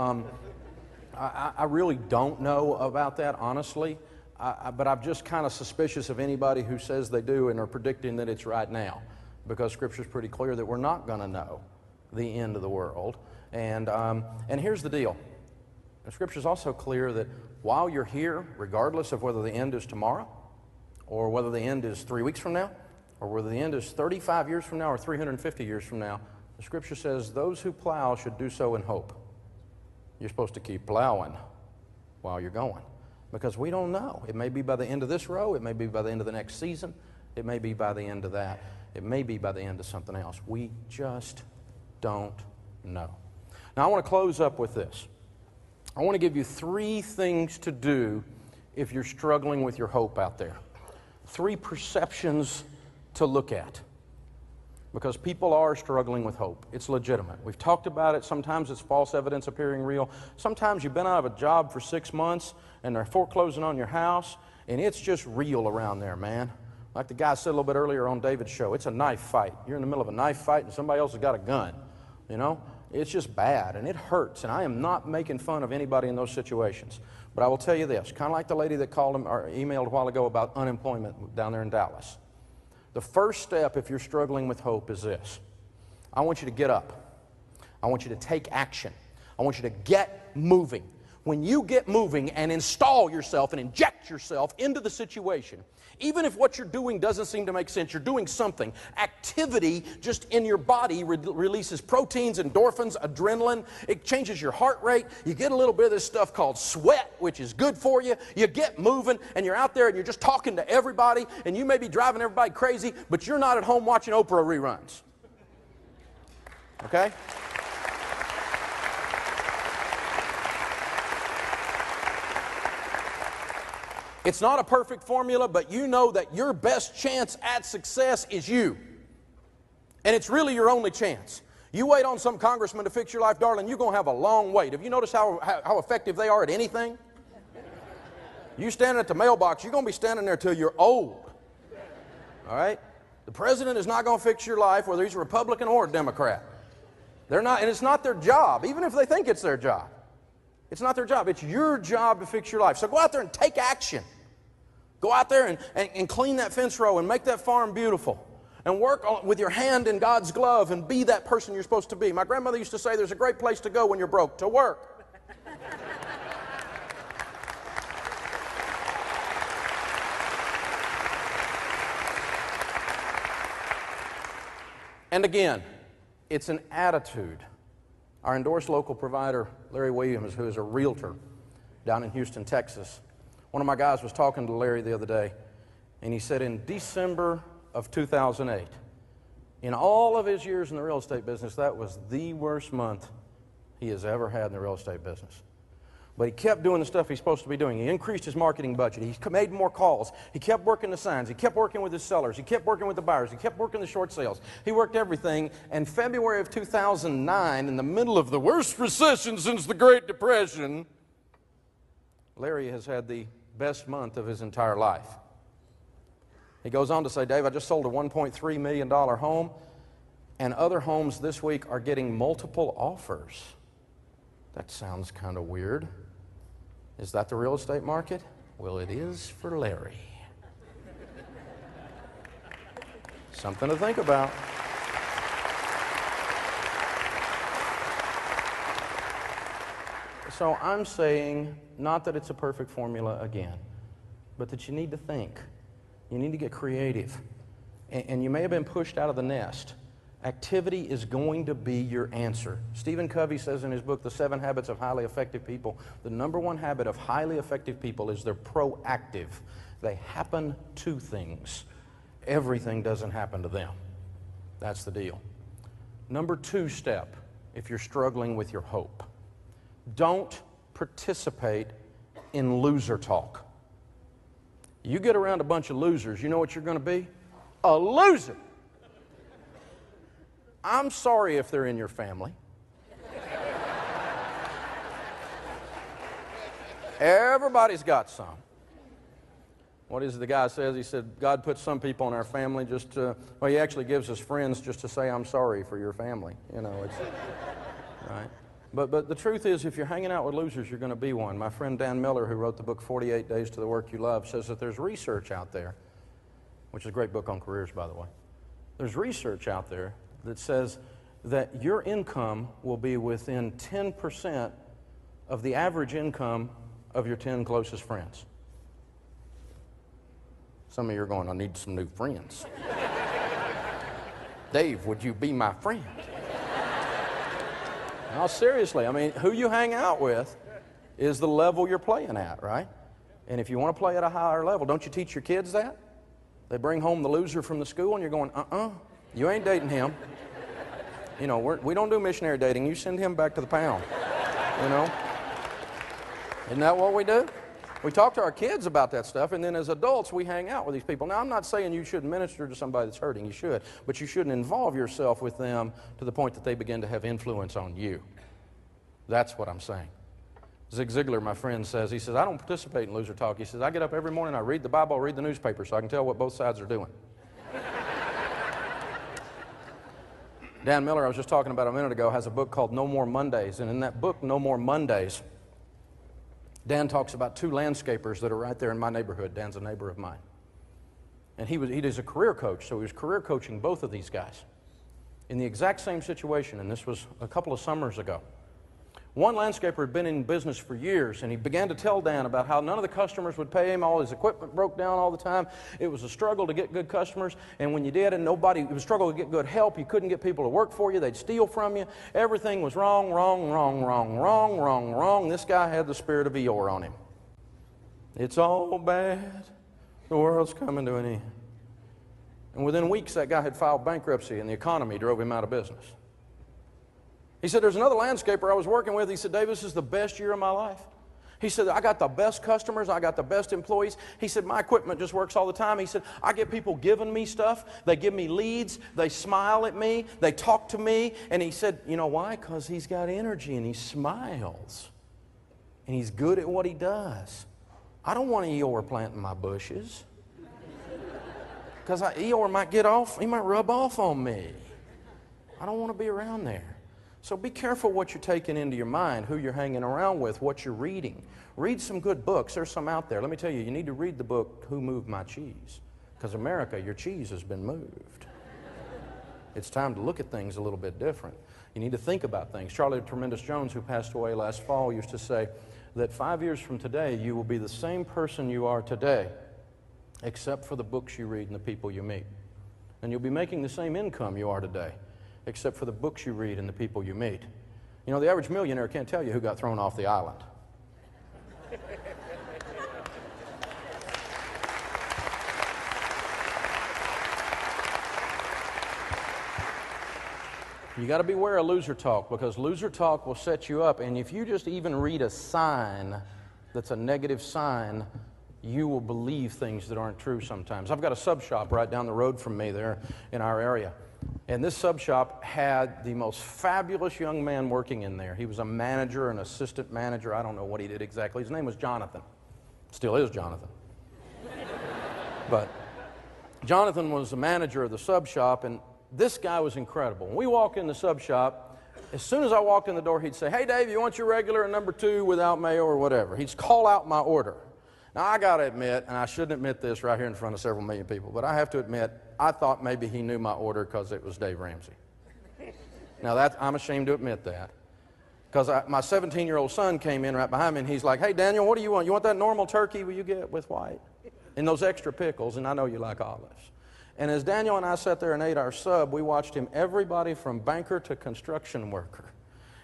I really don't know about that, honestly. But I'm just kind of suspicious of anybody who says they do and are predicting that it's right now, because Scripture's pretty clear that we're not going to know the end of the world. And here's the deal. The Scripture's also clear that while you're here, regardless of whether the end is tomorrow, or whether the end is 3 weeks from now, or whether the end is 35 years from now or 350 years from now, the Scripture says those who plow should do so in hope. You're supposed to keep plowing while you're going, because we don't know. It may be by the end of this row. It may be by the end of the next season. It may be by the end of that. It may be by the end of something else. We just don't know. Now, I want to close up with this. I want to give you 3 things to do if you're struggling with your hope out there. 3 perceptions to look at, because people are struggling with hope. It's legitimate. We've talked about it. Sometimes it's false evidence appearing real. Sometimes you've been out of a job for 6 months and they're foreclosing on your house, and it's just real around there, man. Like the guy said a little bit earlier on David's show, it's a knife fight. You're in the middle of a knife fight and somebody else has got a gun, you know? It's just bad, and it hurts, and I am not making fun of anybody in those situations. But I will tell you this, kind of like the lady that called him or emailed a while ago about unemployment down there in Dallas. The first step if you're struggling with hope is this. I want you to get up. I want you to take action. I want you to get moving. When you get moving and install yourself and inject yourself into the situation, even if what you're doing doesn't seem to make sense, you're doing something. Activity just in your body releases proteins, endorphins, adrenaline. It changes your heart rate. You get a little bit of this stuff called sweat, which is good for you. You get moving, and you're out there, and you're just talking to everybody, and you may be driving everybody crazy, but you're not at home watching Oprah reruns. Okay? It's not a perfect formula, but you know that your best chance at success is you. And it's really your only chance. You wait on some congressman to fix your life, darling, you're going to have a long wait. Have you noticed how effective they are at anything? You standing at the mailbox, you're going to be standing there till you're old. All right? The president is not going to fix your life, whether he's a Republican or a Democrat. They're not, and it's not their job, even if they think it's their job. It's not their job. It's your job to fix your life. So go out there and take action. Go out there and clean that fence row and make that farm beautiful. And work with your hand in God's glove and be that person you're supposed to be. My grandmother used to say there's a great place to go when you're broke, to work. And again, it's an attitude. Our endorsed local provider, Larry Williams, who is a realtor down in Houston, Texas, one of my guys was talking to Larry the other day, and he said in December of 2008, in all of his years in the real estate business, that was the worst month he has ever had in the real estate business. But he kept doing the stuff he's supposed to be doing. He increased his marketing budget. He made more calls. He kept working the signs. He kept working with his sellers. He kept working with the buyers. He kept working the short sales. He worked everything. And February of 2009, in the middle of the worst recession since the Great Depression, Larry has had the best month of his entire life. He goes on to say, Dave, I just sold a $1.3 million home, and other homes this week are getting multiple offers. That sounds kind of weird. Is that the real estate market? Well, it is for Larry. Something to think about. So I'm saying, not that it's a perfect formula again, but that you need to think. You need to get creative. And you may have been pushed out of the nest. Activity is going to be your answer. Stephen Covey says in his book, The 7 Habits of Highly Effective People, the number one habit of highly effective people is they're proactive. They happen to things. Everything doesn't happen to them. That's the deal. Number 2 step, if you're struggling with your hope, don't participate in loser talk. You get around a bunch of losers, you know what you're going to be? A loser. I'm sorry if they're in your family. Everybody's got some. What is it the guy says? He said, God puts some people in our family just to, well, he actually gives us friends just to say, I'm sorry for your family. You know, it's, right? But the truth is, if you're hanging out with losers, you're going to be one. My friend Dan Miller, who wrote the book 48 Days to the Work You Love, says that there's research out there, which is a great book on careers, by the way. There's research out there that says that your income will be within 10% of the average income of your 10 closest friends. Some of you are going, I need some new friends. Dave, would you be my friend? No, seriously, I mean, who you hang out with is the level you're playing at, right? And if you want to play at a higher level, don't you teach your kids that? They bring home the loser from the school and you're going, you ain't dating him. You know, we don't do missionary dating. You send him back to the pound, you know? Isn't that what we do? We talk to our kids about that stuff, and then as adults, we hang out with these people. Now, I'm not saying you shouldn't minister to somebody that's hurting. You should. But you shouldn't involve yourself with them to the point that they begin to have influence on you. That's what I'm saying. Zig Ziglar, my friend, says, he says, I don't participate in loser talk. He says, I get up every morning, I read the Bible, I read the newspaper so I can tell what both sides are doing. Dan Miller, I was just talking about a minute ago, has a book called No More Mondays. And in that book, No More Mondays, Dan talks about 2 landscapers that are right there in my neighborhood. Dan's a neighbor of mine. And he is a career coach, so he was career coaching both of these guys in the exact same situation, and this was a couple of summers ago. One landscaper had been in business for years, and he began to tell Dan about how none of the customers would pay him. All his equipment broke down all the time. It was a struggle to get good customers, and when you did, and it was a struggle to get good help. You couldn't get people to work for you. They'd steal from you. Everything was wrong, wrong, wrong, wrong, wrong, wrong, wrong. This guy had the spirit of Eeyore on him. It's all bad. The world's coming to an end. And within weeks, that guy had filed bankruptcy, and the economy drove him out of business. He said, there's another landscaper I was working with. He said, Dave, this is the best year of my life. He said, I got the best customers. I got the best employees. He said, my equipment just works all the time. He said, I get people giving me stuff. They give me leads. They smile at me. They talk to me. And he said, you know why? Because he's got energy and he smiles. And he's good at what he does. I don't want Eeyore planting my bushes. Because Eeyore might get off. He might rub off on me. I don't want to be around there. So be careful what you're taking into your mind, who you're hanging around with, what you're reading. Read some good books. There's some out there. Let me tell you, you need to read the book, Who Moved My Cheese? Because America, your cheese has been moved. It's time to look at things a little bit different. You need to think about things. Charlie Tremendous Jones, who passed away last fall, used to say that 5 years from today, you will be the same person you are today, except for the books you read and the people you meet. And you'll be making the same income you are today, except for the books you read and the people you meet. You know, the average millionaire can't tell you who got thrown off the island. You got to beware of loser talk, because loser talk will set you up. And if you just even read a sign that's a negative sign, you will believe things that aren't true sometimes. I've got a sub shop right down the road from me there in our area. And this sub shop had the most fabulous young man working in there. He was a manager, an assistant manager. I don't know what he did exactly. His name was Jonathan. Still is Jonathan. But Jonathan was the manager of the sub shop, and this guy was incredible. When we walk in the sub shop, as soon as I walked in the door, he'd say, "Hey, Dave, you want your regular number 2 without mayo or whatever?" He'd call out my order. Now, I got to admit, and I shouldn't admit this right here in front of several million people, but I have to admit, I thought maybe he knew my order because it was Dave Ramsey. Now, I'm ashamed to admit that. Because my 17-year-old son came in right behind me, and he's like, "Hey, Daniel, what do you want? You want that normal turkey will you get with white? And those extra pickles, and I know you like olives." And as Daniel and I sat there and ate our sub, we watched him, everybody from banker to construction worker,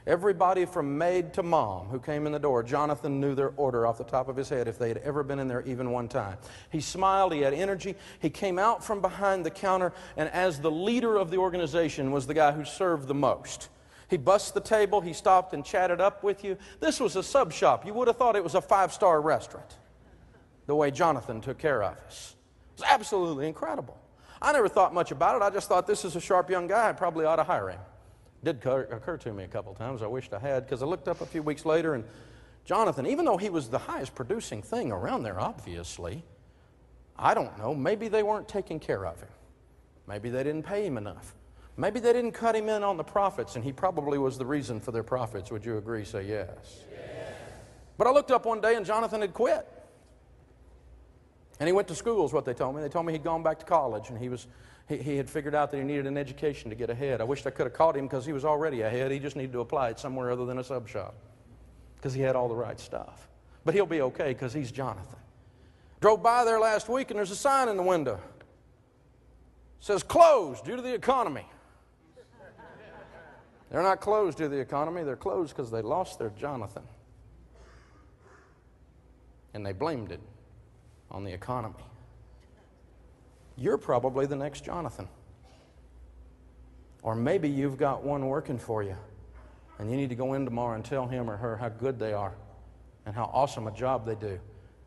everybody from maid to mom who came in the door, Jonathan knew their order off the top of his head if they had ever been in there even one time. He smiled, he had energy, he came out from behind the counter, and as the leader of the organization was the guy who served the most. He bussed the table, he stopped and chatted up with you. This was a sub shop. You would have thought it was a 5-star restaurant, the way Jonathan took care of us. It was absolutely incredible. I never thought much about it. I just thought, this is a sharp young guy. I probably ought to hire him. It did occur to me a couple times. I wished I had, because I looked up a few weeks later, and Jonathan, even though he was the highest producing thing around there, obviously, I don't know, maybe they weren't taking care of him. Maybe they didn't pay him enough. Maybe they didn't cut him in on the profits, and he probably was the reason for their profits. Would you agree? Say yes. Yes. But I looked up one day, and Jonathan had quit. And he went to school, is what they told me. They told me he'd gone back to college, and he had figured out that he needed an education to get ahead. I wished I could have caught him, because he was already ahead. He just needed to apply it somewhere other than a sub shop, because he had all the right stuff. But he'll be okay, because he's Jonathan. Drove by there last week, and there's a sign in the window. It says, "Closed due to the economy." They're not closed due to the economy. They're closed because they lost their Jonathan. And they blamed it on the economy. You're probably the next Jonathan. Or maybe you've got one working for you, and you need to go in tomorrow and tell him or her how good they are, and how awesome a job they do,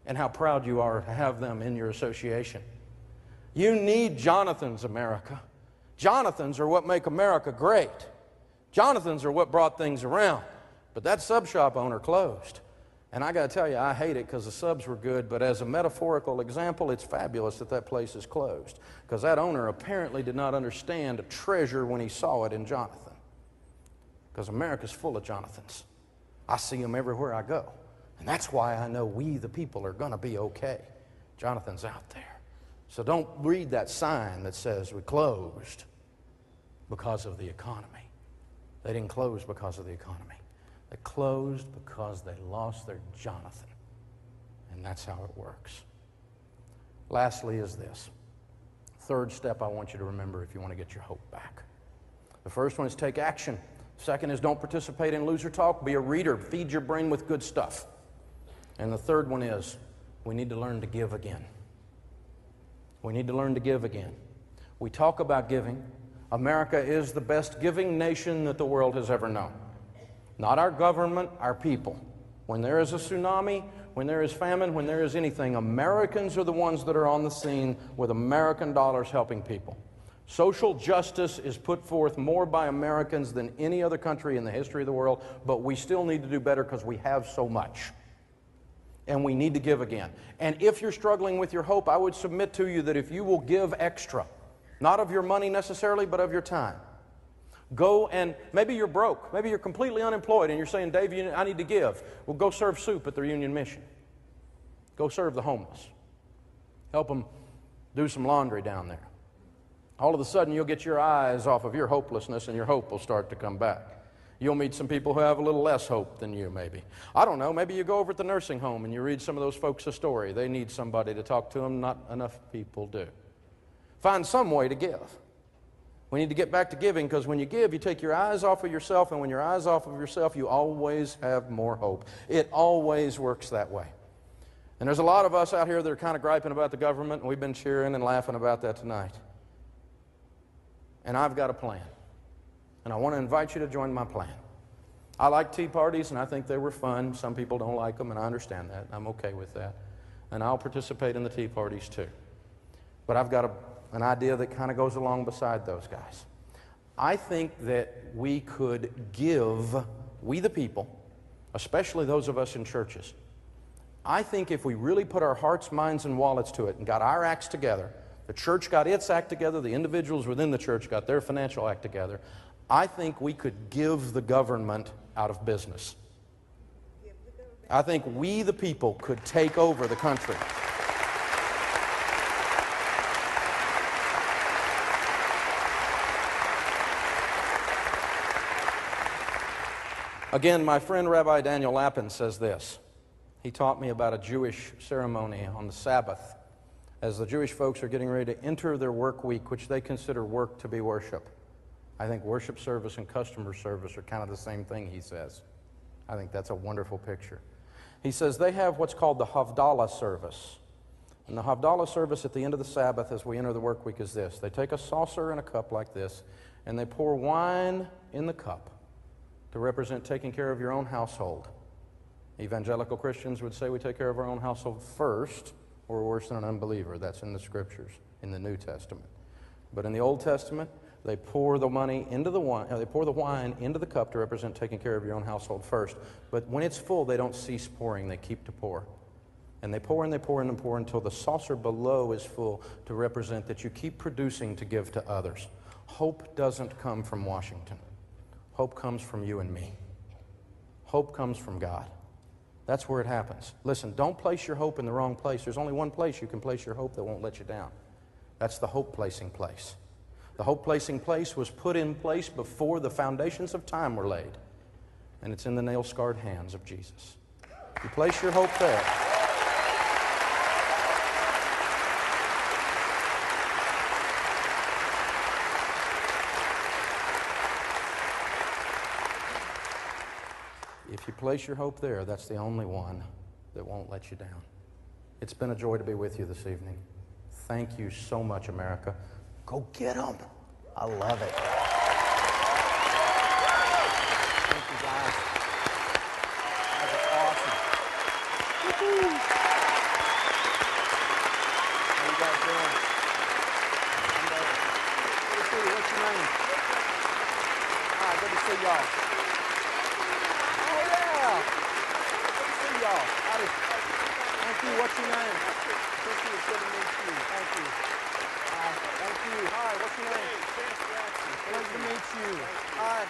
and how proud you are to have them in your association. You need Jonathans, America. Jonathans are what make America great. Jonathans are what brought things around. But that sub shop owner closed. And I got to tell you, I hate it, because the subs were good, but as a metaphorical example, it's fabulous that that place is closed, because that owner apparently did not understand a treasure when he saw it in Jonathan. Because America's full of Jonathans. I see them everywhere I go. And that's why I know we, the people, are going to be okay. Jonathan's out there. So don't read that sign that says we closed because of the economy. They didn't close because of the economy. They closed because they lost their Jonathan. And that's how it works. Lastly is this. Third step I want you to remember if you want to get your hope back. The first one is take action. Second is don't participate in loser talk. Be a reader. Feed your brain with good stuff. And the third one is we need to learn to give again. We need to learn to give again. We talk about giving. America is the best giving nation that the world has ever known. Not our government, our people. When there is a tsunami, when there is famine, when there is anything, Americans are the ones that are on the scene with American dollars helping people. Social justice is put forth more by Americans than any other country in the history of the world, but we still need to do better because we have so much. And we need to give again. And if you're struggling with your hope, I would submit to you that if you will give extra, not of your money necessarily, but of your time, go and, maybe you're broke, maybe you're completely unemployed, and you're saying, "Dave, I need to give." Well, go serve soup at the Reunion Mission. Go serve the homeless. Help them do some laundry down there. All of a sudden, you'll get your eyes off of your hopelessness, and your hope will start to come back. You'll meet some people who have a little less hope than you, maybe. I don't know, maybe you go over at the nursing home and you read some of those folks a story. They need somebody to talk to them. Not enough people do. Find some way to give. We need to get back to giving, because when you give, you take your eyes off of yourself, and when your eyes off of yourself, you always have more hope. It always works that way. And there's a lot of us out here that are kind of griping about the government, and we've been cheering and laughing about that tonight. And I've got a plan. And I want to invite you to join my plan. I like tea parties, and I think they were fun. Some people don't like them, and I understand that. I'm okay with that. And I'll participate in the tea parties too. But I've got an idea that kind of goes along beside those guys. I think that we could give, we the people, especially those of us in churches, I think if we really put our hearts, minds, and wallets to it and got our acts together, the church got its act together, the individuals within the church got their financial act together, I think we could give the government out of business. I think we the people could take over the country. Again, my friend Rabbi Daniel Lapin says this. He taught me about a Jewish ceremony on the Sabbath as the Jewish folks are getting ready to enter their work week, which they consider work to be worship. I think worship service and customer service are kind of the same thing, he says. I think that's a wonderful picture. He says they have what's called the Havdalah service. And the Havdalah service at the end of the Sabbath as we enter the work week is this. They take a saucer and a cup like this, and they pour wine in the cup to represent taking care of your own household. Evangelical Christians would say we take care of our own household first, or we're worse than an unbeliever. That's in the Scriptures, in the New Testament. But in the Old Testament, they pour the money into the wine. They pour the wine into the cup to represent taking care of your own household first. But when it's full, they don't cease pouring. They keep to pour. And they pour and they pour and they pour until the saucer below is full to represent that you keep producing to give to others. Hope doesn't come from Washington. Hope comes from you and me. Hope comes from God. That's where it happens. Listen, don't place your hope in the wrong place. There's only one place you can place your hope that won't let you down. That's the hope-placing place. The hope-placing place was put in place before the foundations of time were laid. And it's in the nail-scarred hands of Jesus. You place your hope there. If you place your hope there, that's the only one that won't let you down. It's been a joy to be with you this evening. Thank you so much, America. Go get them. I love it. Thank you, guys. That was awesome. Woo-hoo. How you guys doing? Good to see you. What's your name? Hi, good to see y'all. Howdy. Thank you. What's your name? Christy, it's good to meet you. Thank you. Thank you. Hi, what's your name? Pleasure to meet you. Hi.